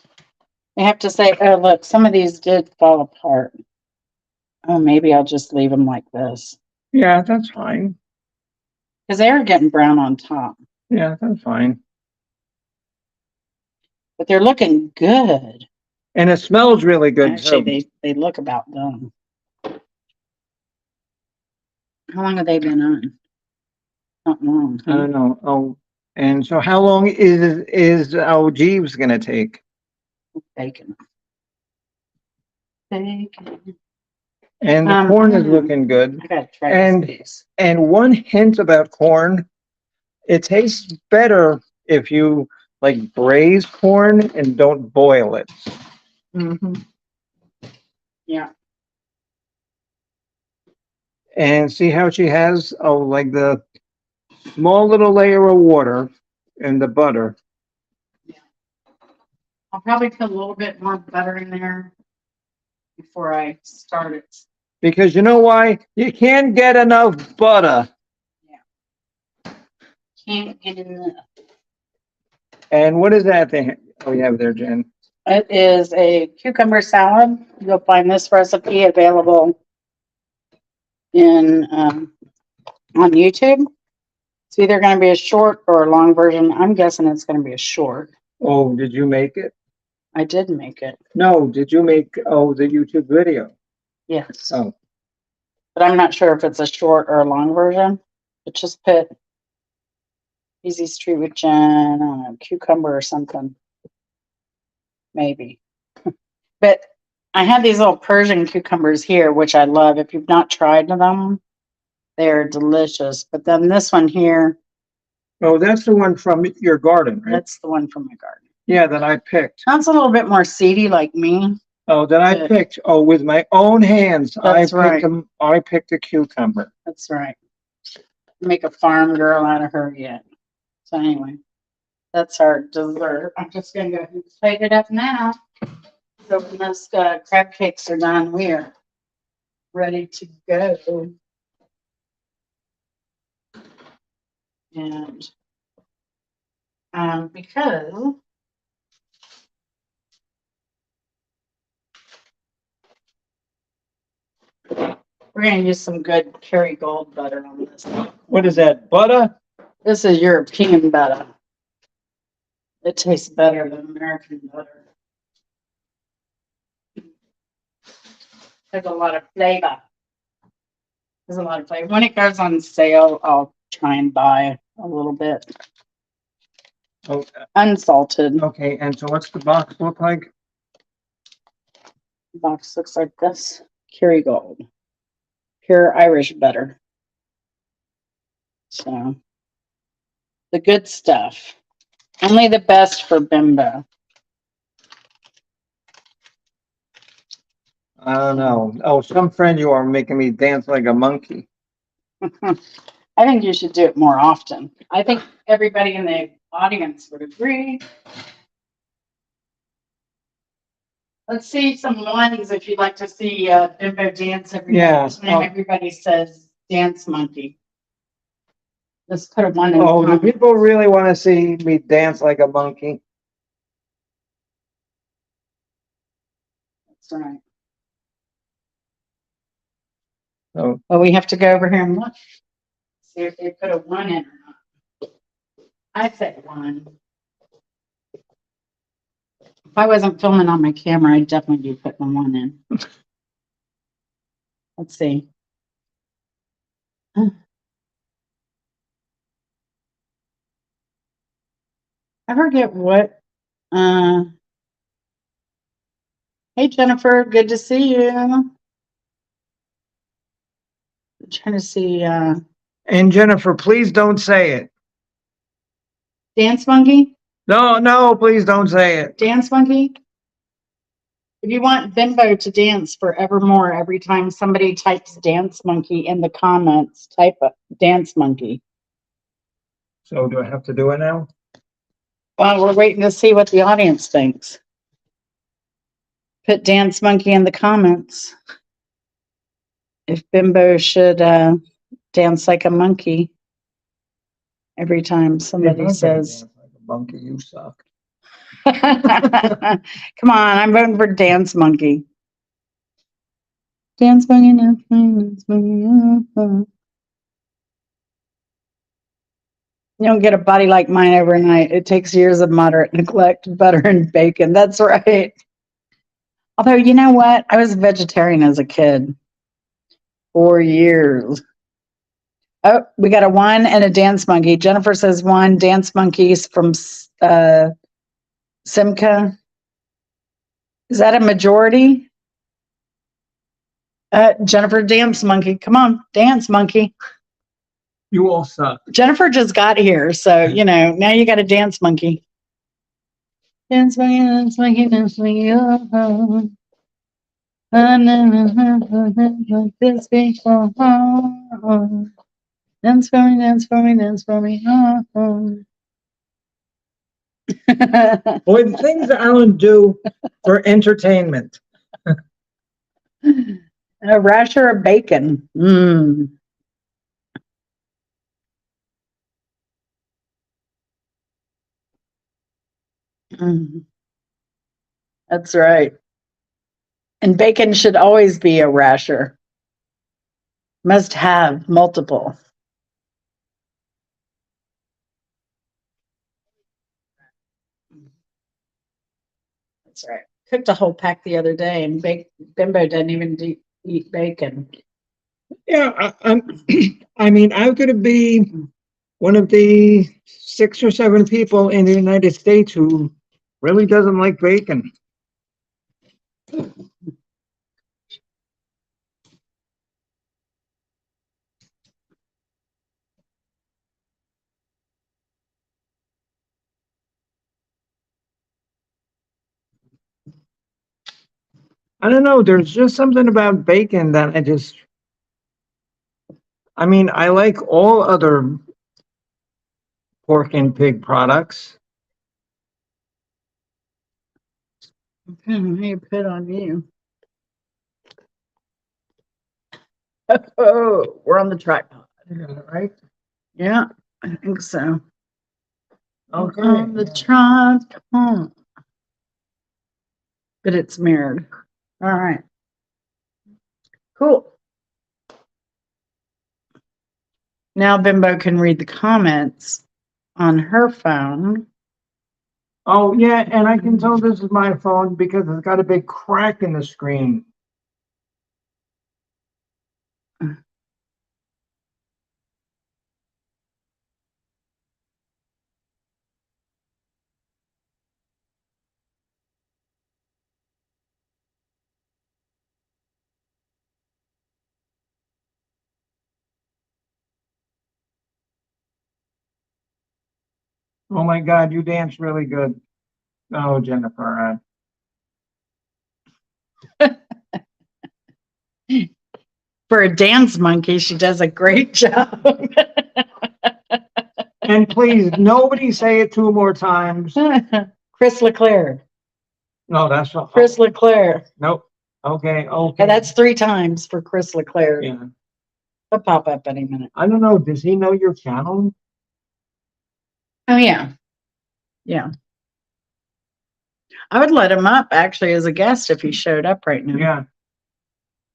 I have to say, oh, look, some of these did fall apart. Oh, maybe I'll just leave them like this Yeah, that's fine. because they are getting brown on top, Yeah, that's fine. but they're looking good. And it smells really good Actually, too. they look about done. How long have they been on? Not long. I don't know. Oh, and so how long is Jeeves gonna take? Bacon. Bacon. And the corn is looking good. I gotta try And- this piece. And one hint about corn, it tastes better if you like braise corn and don't boil it. Mhm. Yeah. And see how she has, oh, like the small little layer of water and the butter. I'll probably put a little bit more butter in there before I start it. Because you know why? You can't get enough butter. Can't get in the. And what is that thing? Oh, you have there, Jen. It is a cucumber salad. You'll find this recipe available in on YouTube. It's either going to be a short or a long version. I'm guessing it's going to be a short. Oh, did you make it? I did make it. No, did you make, the YouTube video? Yes. Oh, But I'm not sure if it's a short or a long version. But just put Easy Street with Jen, I don't know, cucumber or something. Maybe. But I have these little Persian cucumbers here, which I love. If you've not tried them, they're delicious. But then this one here, oh, that's the one from your garden, right? that's the one from my garden. Yeah, that I picked. That's a little bit more seedy like me. Oh, that I But- picked. Oh, with my own hands. That's right. I picked a cucumber. That's right. Make a farm girl out of her yet. So anyway, that's our dessert. I'm just gonna go ahead and plate it up now. So when those crab cakes are done, we are ready to go. And because we're gonna use some good Kerrygold butter on this. What is that? Butter? This is European butter. It tastes better than American butter. There's a lot of flavor. There's a lot of flavor. When it goes on sale, I'll try and buy a little bit. Oh, Unsalted. okay. And so what's the box look like? The box looks like this. Kerrygold. Pure Irish butter. So, the good stuff. Only the best for Bimbo. I don't know. Oh, some friend you are making me dance like a monkey. I think you should do it more often. I think everybody in the audience would agree. Let's see some ones if you'd like to see Bimbo dance every Yeah. time everybody says dance monkey. Let's put a one in. Oh, do people really want to see me dance like a monkey? That's right. Oh, Well, we have to go over here and look. See if they put a one in or not. I said one. If I wasn't filming on my camera, I'd definitely be putting a one in. Let's see. I forget what. Hey Jennifer, good to see you. I'm trying to see. and Jennifer, please don't say it. Dance monkey. No, no, please don't say it. Dance monkey. If you want Bimbo to dance forevermore, every time somebody types dance monkey in the comments, type a dance monkey. So do I have to do it now? Well, we're waiting to see what the audience thinks. Put dance monkey in the comments. If Bimbo should dance like a monkey every time somebody says, Like a monkey, you suck. come on, I'm voting for dance monkey. Dance monkey, dance monkey, dance monkey. You don't get a body like mine overnight. It takes years of moderate neglect, butter and bacon. That's right. Although, you know what? I was a vegetarian as a kid. 4 years. Oh, we got a one and a dance monkey. Jennifer says one. Dance monkeys from Simca. Is that a majority? Jennifer, dance monkey. Come on, dance monkey. You all suck. Jennifer just got here, so now you got a dance monkey. Dance monkey, dance monkey, dance monkey. Oh, I never like this before. Dance for me, dance for me, dance for me. Boy, the things that Alan do for entertainment. A rasher of bacon. Mm. Mm. That's right. And bacon should always be a rasher. Must have multiple. That's right. Cooked a whole pack the other day, and Bimbo doesn't even eat bacon. Yeah, I mean, I'm going to be one of the 6 or 7 people in the United States who really doesn't like bacon. I don't know. There's just something about bacon that I mean, I like all other pork and pig products. Hey, put on you. Oh, we're on the tripod. Right? Yeah, I think so. Okay. We're on the tripod. But it's mirrored. All right. Cool. Now Bimbo can read the comments on her phone. Oh, yeah, and I can tell this is my phone because it's got a big crack in the screen. Oh my God, you dance really good. Oh, Jennifer. For a dance monkey, she does a great job. And please, nobody say it 2 more times. Chris Leclerc. No, that's not. Chris Leclerc. Nope. Okay, okay. And that's 3 times for Chris Leclerc. Yeah. He'll pop up any minute. I don't know. Does he know your channel? Oh, yeah. Yeah. I would let him up actually as a guest if he showed up right now. Yeah.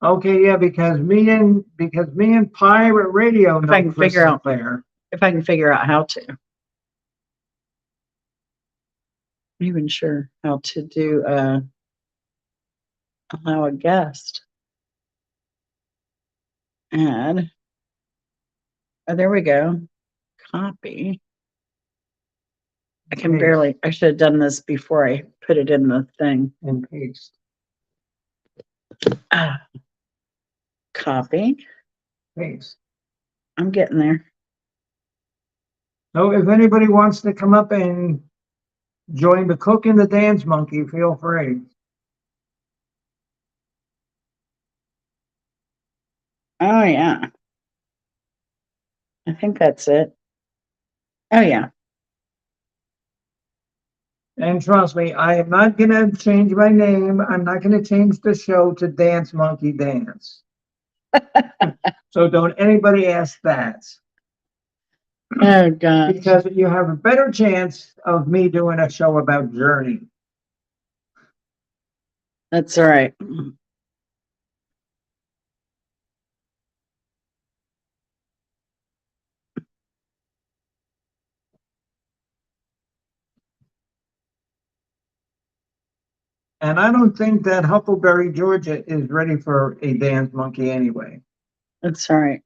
Okay, yeah, because me and Pirate Radio If I know can Chris figure out Leclerc. if I can figure out how to. I'm not even sure how to do allow a guest. Add. Oh, there we go. Copy. I can barely, I should have done this before I put it in the thing. And paste. Copy. Paste. I'm getting there. So if anybody wants to come up and join the Cook and the Dance Monkey, feel free. Oh, yeah. I think that's it. Oh, yeah. And trust me, I am not going to change my name. I'm not going to change the show to Dance Monkey Dance. So don't anybody ask that. Oh, God. Because you have a better chance of me doing a show about Journey. That's all right. And I don't think that Huckleberry, Georgia is ready for a dance monkey anyway. That's all right.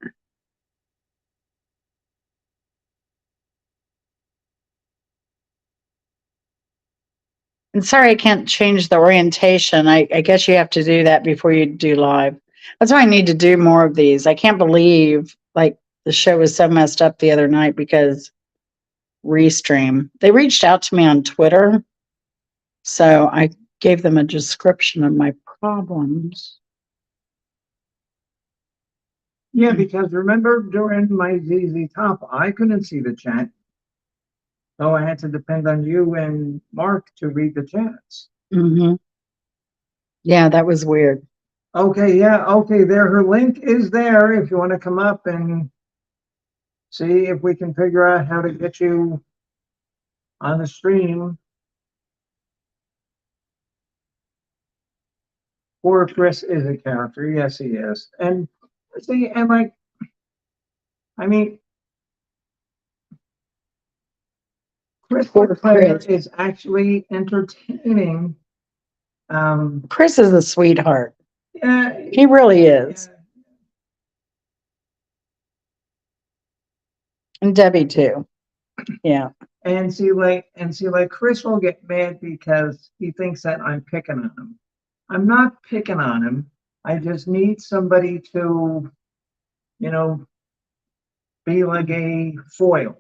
And sorry, I can't change the orientation. I guess you have to do that before you do live. That's why I need to do more of these. I can't believe like the show was so messed up the other night because Restream. They reached out to me on Twitter. So I gave them a description of my problems. Yeah, because remember during my ZZ Top, I couldn't see the chat. So I had to depend on you and Mark to read the chats. Mm-hmm. Yeah, that was weird. Okay, yeah, okay, there. Her link is there if you want to come up and see if we can figure out how to get you on the stream. Poor Chris is a character. Yes, he is. And see, and like, I mean, Chris Poor Claire Chris. is actually entertaining. Chris is a sweetheart. Yeah, He really is. And Debbie too. Yeah. and see, like Chris will get mad because he thinks that I'm picking on him. I'm not picking on him. I just need somebody to, you know, be like a foil.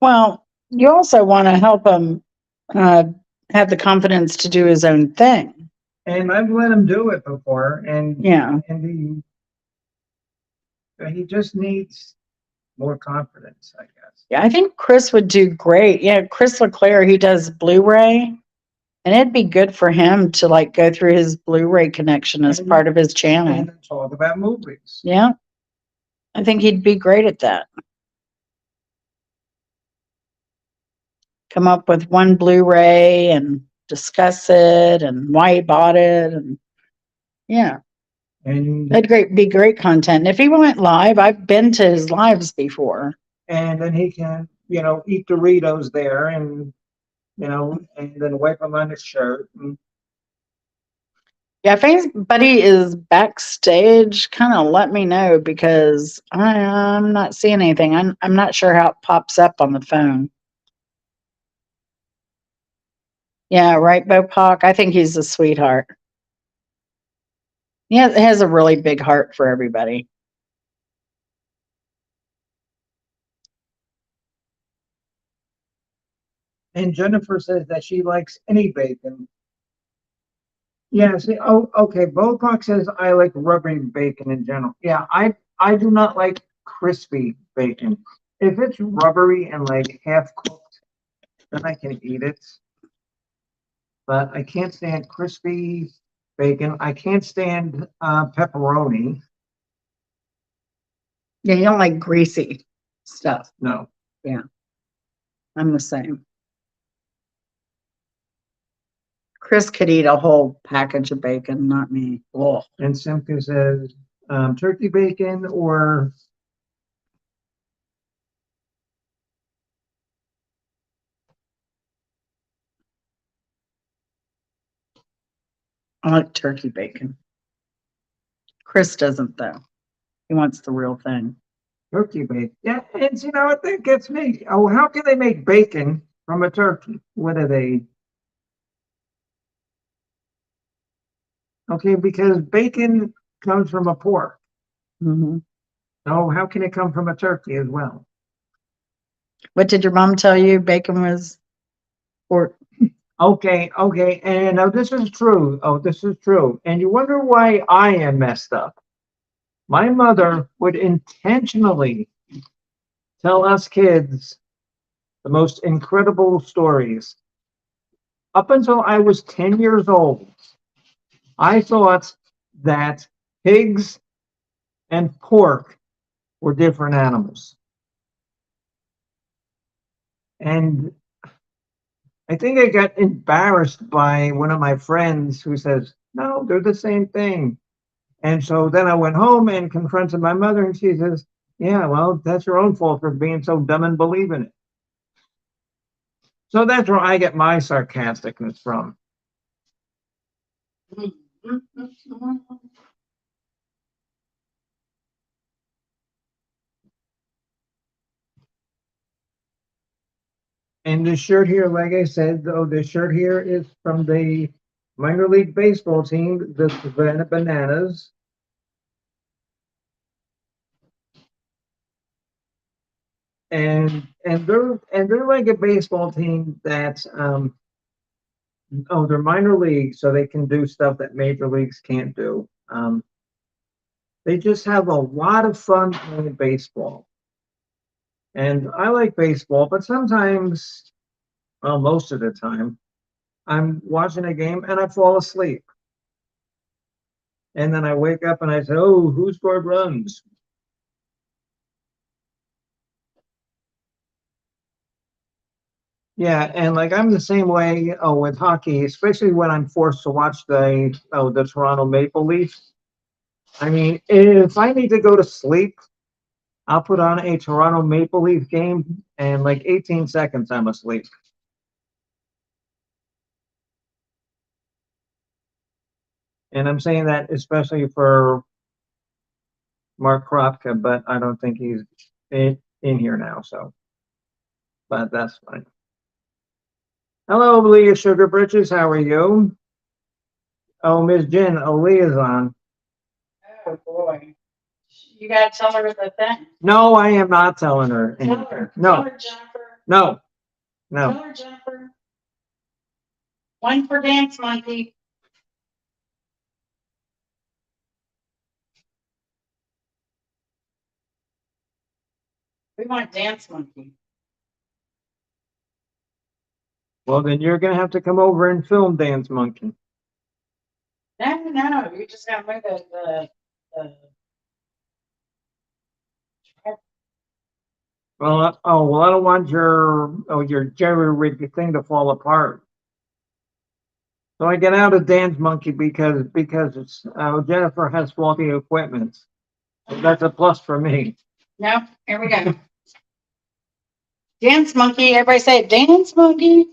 Well, you also want to help him uh, have the confidence to do his own thing. And I've let him do it before, Yeah. and he just needs more confidence, I guess. Yeah, I think Chris would do great. Yeah, Chris LeClaire, he does Blu-ray, and it'd be good for him to like go through his Blu-ray connection as And- part of his channel. And talk about movies. Yeah. I think he'd be great at that. Come up with one Blu-ray and discuss it and why he bought it, and yeah, And that'd be great content. And if he went live, I've been to his lives before. and then he can, eat Doritos there, and and then wipe them on his shirt. And Yeah, if anybody is backstage, kind of let me know because I'm not seeing anything. I'm not sure how it pops up on the phone. Yeah, right, Bopak. I think he's a sweetheart. Yeah, he has a really big heart for everybody. and Jennifer says that she likes any bacon. Yeah, see, okay. Botox says I like rubbery bacon in general. Yeah, I do not like crispy bacon. If it's rubbery and like half cooked, then I can eat it. But I can't stand crispy bacon. I can't stand pepperoni. Yeah, you don't like greasy stuff. No. Yeah, I'm the same. Chris could eat a whole package of bacon, not me. Oh, And Simca says turkey bacon or I like turkey bacon. Chris doesn't though. He wants the real thing. turkey bacon. Yeah, and you know what that gets me? Oh, how can they make bacon from a turkey? What are they? Okay, because bacon comes from a pork. Hmm. Oh, how can it come from a turkey as well? What did your mom tell you? Bacon was pork. Okay, and now this is true. Oh, this is true. And you wonder why I am messed up. My mother would intentionally tell us kids the most incredible stories. Up until I was 10 years old, I thought that pigs and pork were different animals. And I think I got embarrassed by one of my friends who says, no, they're the same thing. And so then I went home and confronted my mother, and she says, yeah, well, that's your own fault for being so dumb and believing it. So that's where I get my sarcasticness from. And this shirt here, like I said, though, this shirt here is from the minor league baseball team, the Savannah Bananas. And they're like a baseball team that's they're minor league, so they can do stuff that major leagues can't do. They just have a lot of fun playing baseball. And I like baseball, but sometimes, well, most of the time, I'm watching a game and I fall asleep. And then I wake up and I say, oh, who scored runs? Yeah, and like I'm the same way with hockey, especially when I'm forced to watch the Toronto Maple Leafs. I mean, if I need to go to sleep, I'll put on a Toronto Maple Leaf game and like 18 seconds I'm asleep. And I'm saying that especially for Mark Kropka, but I don't think he's in here now, so. But that's fine. Hello, Leah Sugar Britches. How are you? Oh, Miss Jen, Leah's on. Oh, boy. You gotta tell her the thing. No, I am not telling her. Tell anything. her. No, Tell her, Jennifer. no, no. Tell her, Jennifer. One for Dance Monkey. We want Dance Monkey. Well, then you're going to have to come over and film Dance Monkey. No, you just gotta move the Well, I don't want your jerry rig thing to fall apart. So I get out of Dance Monkey because it's, Jennifer has faulty equipment. So that's a plus for me. No, here we go. Dance Monkey. Everybody say it. Dance Monkey.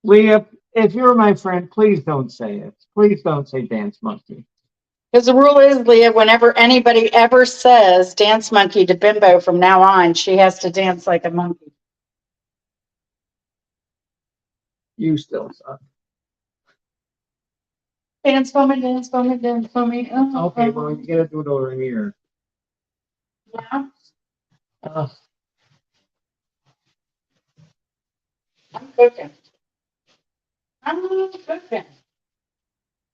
Leah, if you're my friend, please don't say it. Please don't say Dance Monkey. Because the rule is, Leah, whenever anybody ever says Dance Monkey to Bimbo from now on, she has to dance like a monkey. You still suck. Dance for me, dance for me, dance for me. Oh, Okay, well, you gotta do it over here. yeah. Uh, I'm cooking. I'm cooking.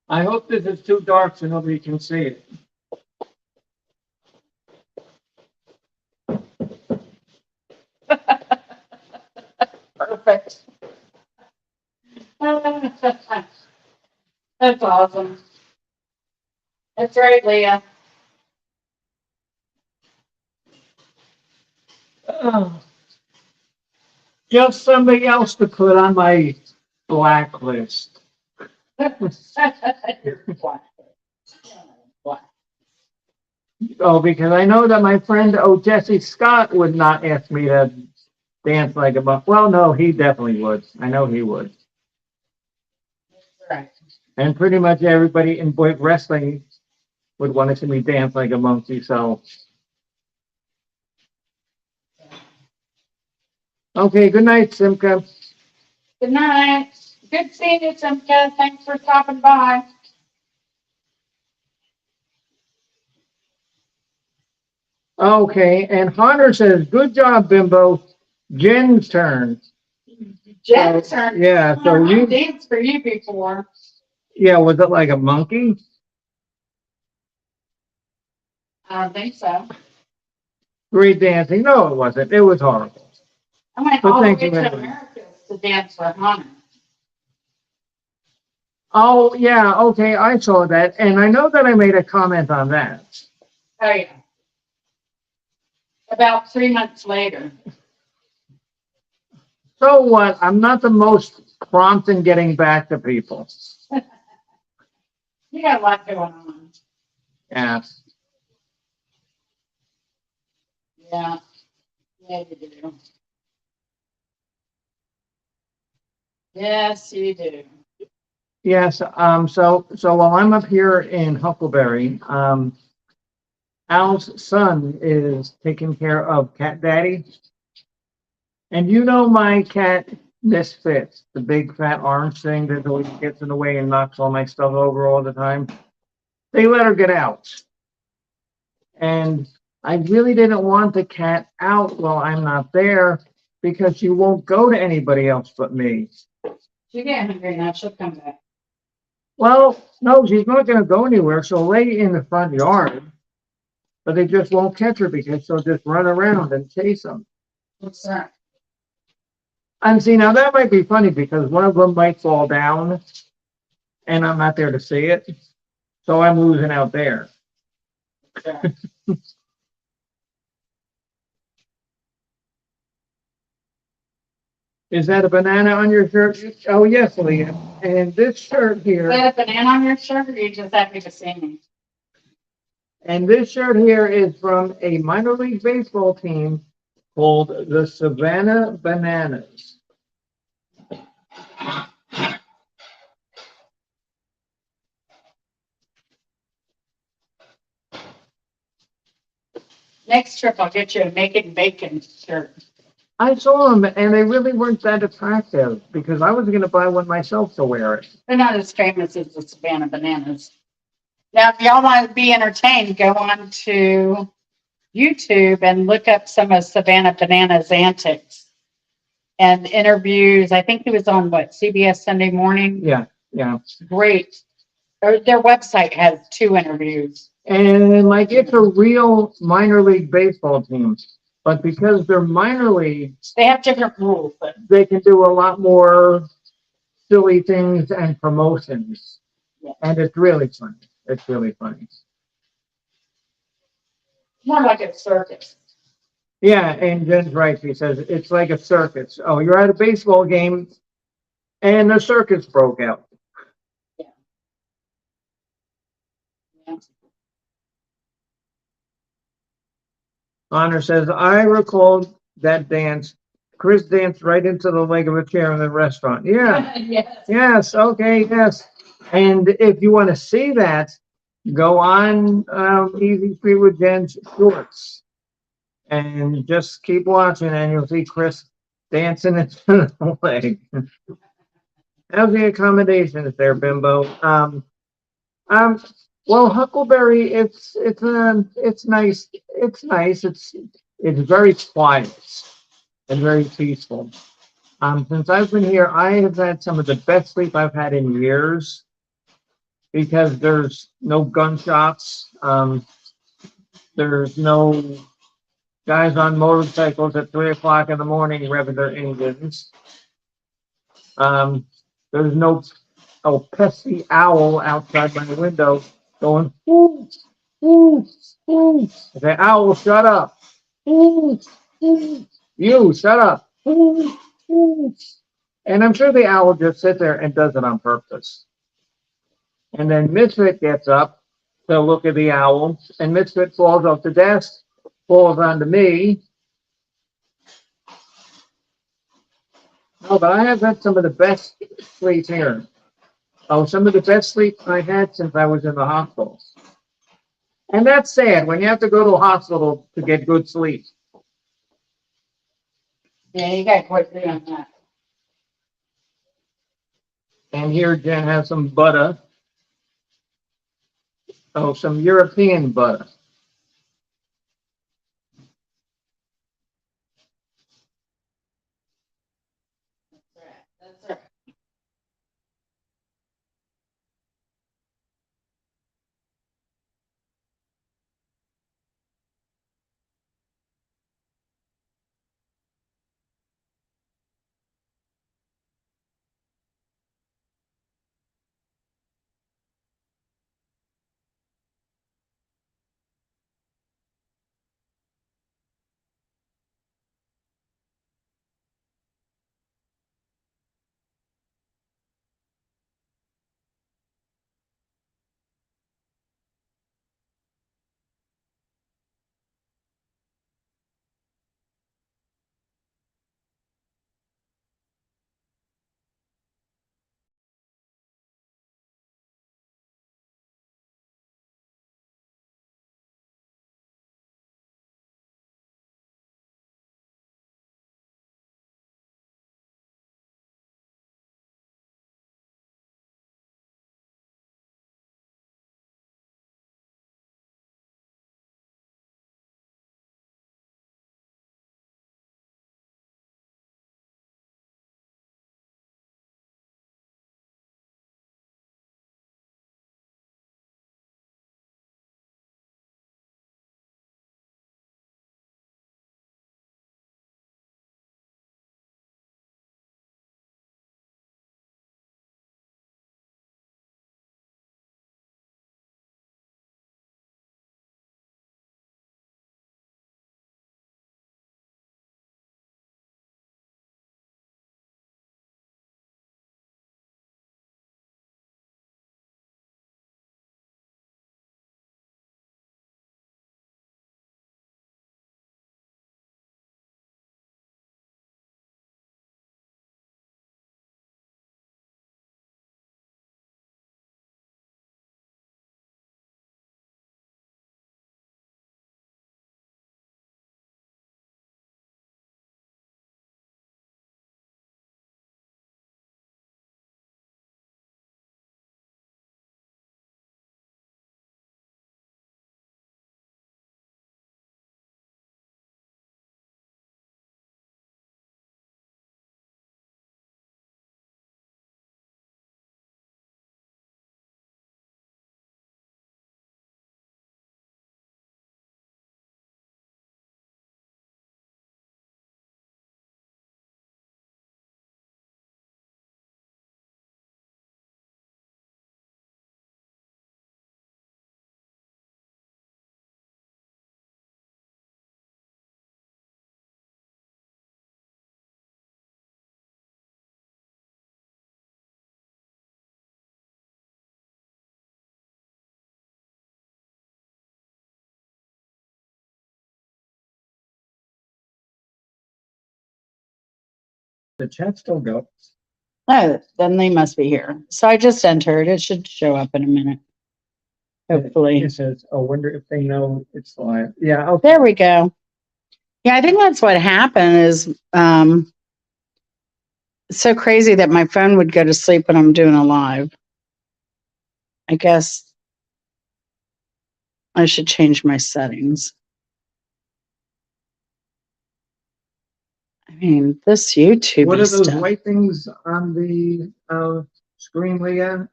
I hope this is too dark so nobody can see it. Perfect. That's awesome. That's right, Leah. Just somebody else to put on my blacklist. You're black. Black. Oh, because I know that my friend, Jesse Scott, would not ask me to dance like a monkey. Well, no, he definitely would. I know he would. Right. And pretty much everybody in boy wrestling would want to see me dance like a monkey. So, okay, good night, Simca. Good night. Good seeing you, Simka. Thanks for stopping by. Okay, and Hunter says, good job, Bimbo. Jen's turn. Jen's turn. Yeah, so I you, danced for you before. yeah, was it like a monkey? I don't think so. Great dancing. No, it wasn't. It was horrible. I went But all the thank way you to anyway. America to dance for Hunter. Oh, yeah, okay, I saw that, and I know that I made a comment on that. Oh, yeah. About 3 months later. So what? I'm not the most prompt in getting back to people. You got a lot going on. Yeah. Yeah. Yeah, you do. Yes, you do. Yes, so while I'm up here in Huckleberry, Al's son is taking care of Cat Daddy. And you know my cat Misfits, the big fat orange thing that always gets in the way and knocks all my stuff over all the time. They let her get out. And I really didn't want the cat out while I'm not there because she won't go to anybody else but me. She get hungry now. She'll come back. Well, no, she's not going to go anywhere. She'll lay in the front yard, but they just won't catch her because she'll just run around and chase them. What's that? And see, now that might be funny because one of them might fall down and I'm not there to see it. So I'm losing out there. Yeah. Is that a banana on your shirt? Oh, yes, Leah. And this shirt Is here, that a banana on your shirt or you just happy to see me? And this shirt here is from a minor league baseball team called the Savannah Bananas. Next trip, I'll get you a Making Bacon shirt. I saw them and they really weren't that attractive because I was going to buy one myself to wear it. They're not as famous as the Savannah Bananas. Now, if y'all want to be entertained, go on to YouTube and look up some of Savannah Bananas' antics and interviews. I think he was on what, CBS Sunday Morning? Yeah, yeah. Great. Their website has 2 interviews. And like it's a real minor league baseball team, but because they're minor league, They have different rules, but they can do a lot more silly things and promotions. yeah. And it's really funny. It's really funny. More like a circus. Yeah, and Jen's right. She says it's like a circus. Oh, you're at a baseball game and a circus broke out. Yeah. Yeah. Honor says, I recall that dance. Chris danced right into the leg of a chair in the restaurant. Yeah. Yes. Yes. Okay. Yes. And if you want to see that, go on Easy Street with Jen's shorts and just keep watching, and you'll see Chris dancing into the leg. How's the accommodations there, Bimbo? Um, well, Huckleberry, it's nice. It's nice. It's very quiet and very peaceful. Since I've been here, I have had some of the best sleep I've had in years because there's no gunshots. There's no guys on motorcycles at 3 o'clock in the morning revving their engines. Um, there's no pesky owl outside my window going, woo, woo, woo. I say, owl, shut up. Woo, woo. You, shut up. Woo, woo. And I'm sure the owl just sits there and does it on purpose. And then Misfit gets up to look at the owl, and Misfit falls off the desk, falls onto me. Oh, but I have had some of the best sleep here. Oh, some of the best sleep I had since I was in the hospital. And that's sad when you have to go to a hospital to get good sleep. Yeah, you got to quit doing that. And here Jen has some butter. Oh, some European butter. That's right. That's right. The chat still goes. Oh, then they must be here. So I just entered. It should show up in a minute. Hopefully. It says, "I wonder if they know it's live." Yeah. Okay. There we go. Yeah, I think that's what happened is it's so crazy that my phone would go to sleep when I'm doing a live. I guess I should change my settings. I mean, this YouTube What are those stuff. white things on the screen, Leah?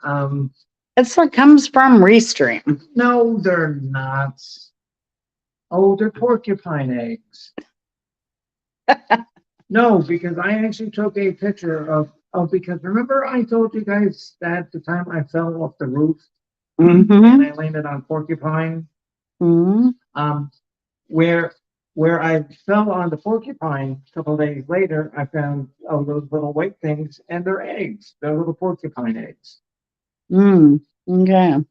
It's what comes from Restream. No, they're not. Oh, they're porcupine eggs. No, because I actually took a picture of because remember I told you guys that the time I fell off the roof and I landed on porcupine. Where I fell on the porcupine a couple of days later, I found those little white things, and they're eggs. They're little porcupine eggs. Okay.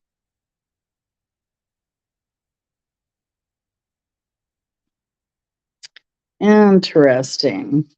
Interesting.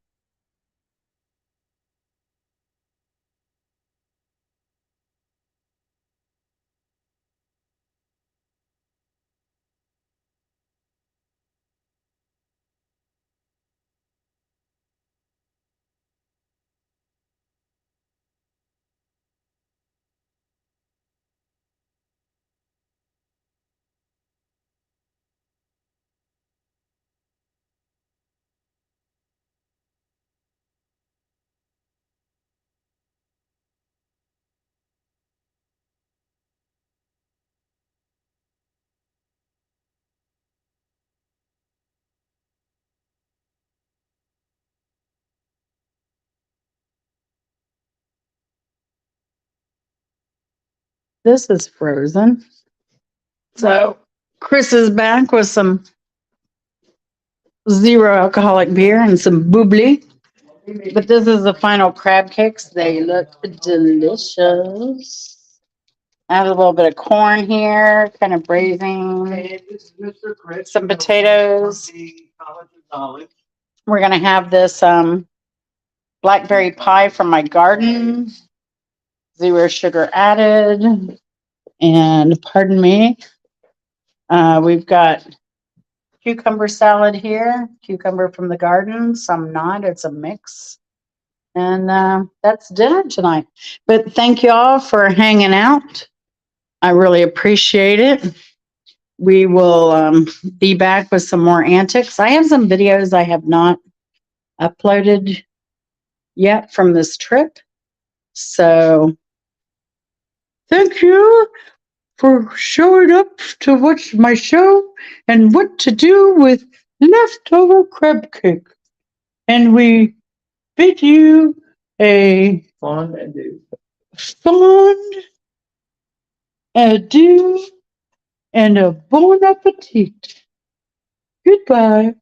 This is frozen. So Chris is back with some zero alcoholic beer and some bubbly. But this is the final crab cakes. They look delicious. Add a little bit of corn here, kind of braising. Hey, this is Mr. Chris. Some potatoes. From the College of Knowledge. We're gonna have this blackberry pie from my garden. Zero sugar added. And pardon me, we've got cucumber salad here, cucumber from the garden, some not, it's a mix. And that's dinner tonight. But thank you all for hanging out. I really appreciate it. We will be back with some more antics. I have some videos I have not uploaded yet from this trip. So thank you for showing up to watch my show and what to do with leftover crab cake. And we bid you a Fond adieu. fond adieu and a bon appetit. Goodbye.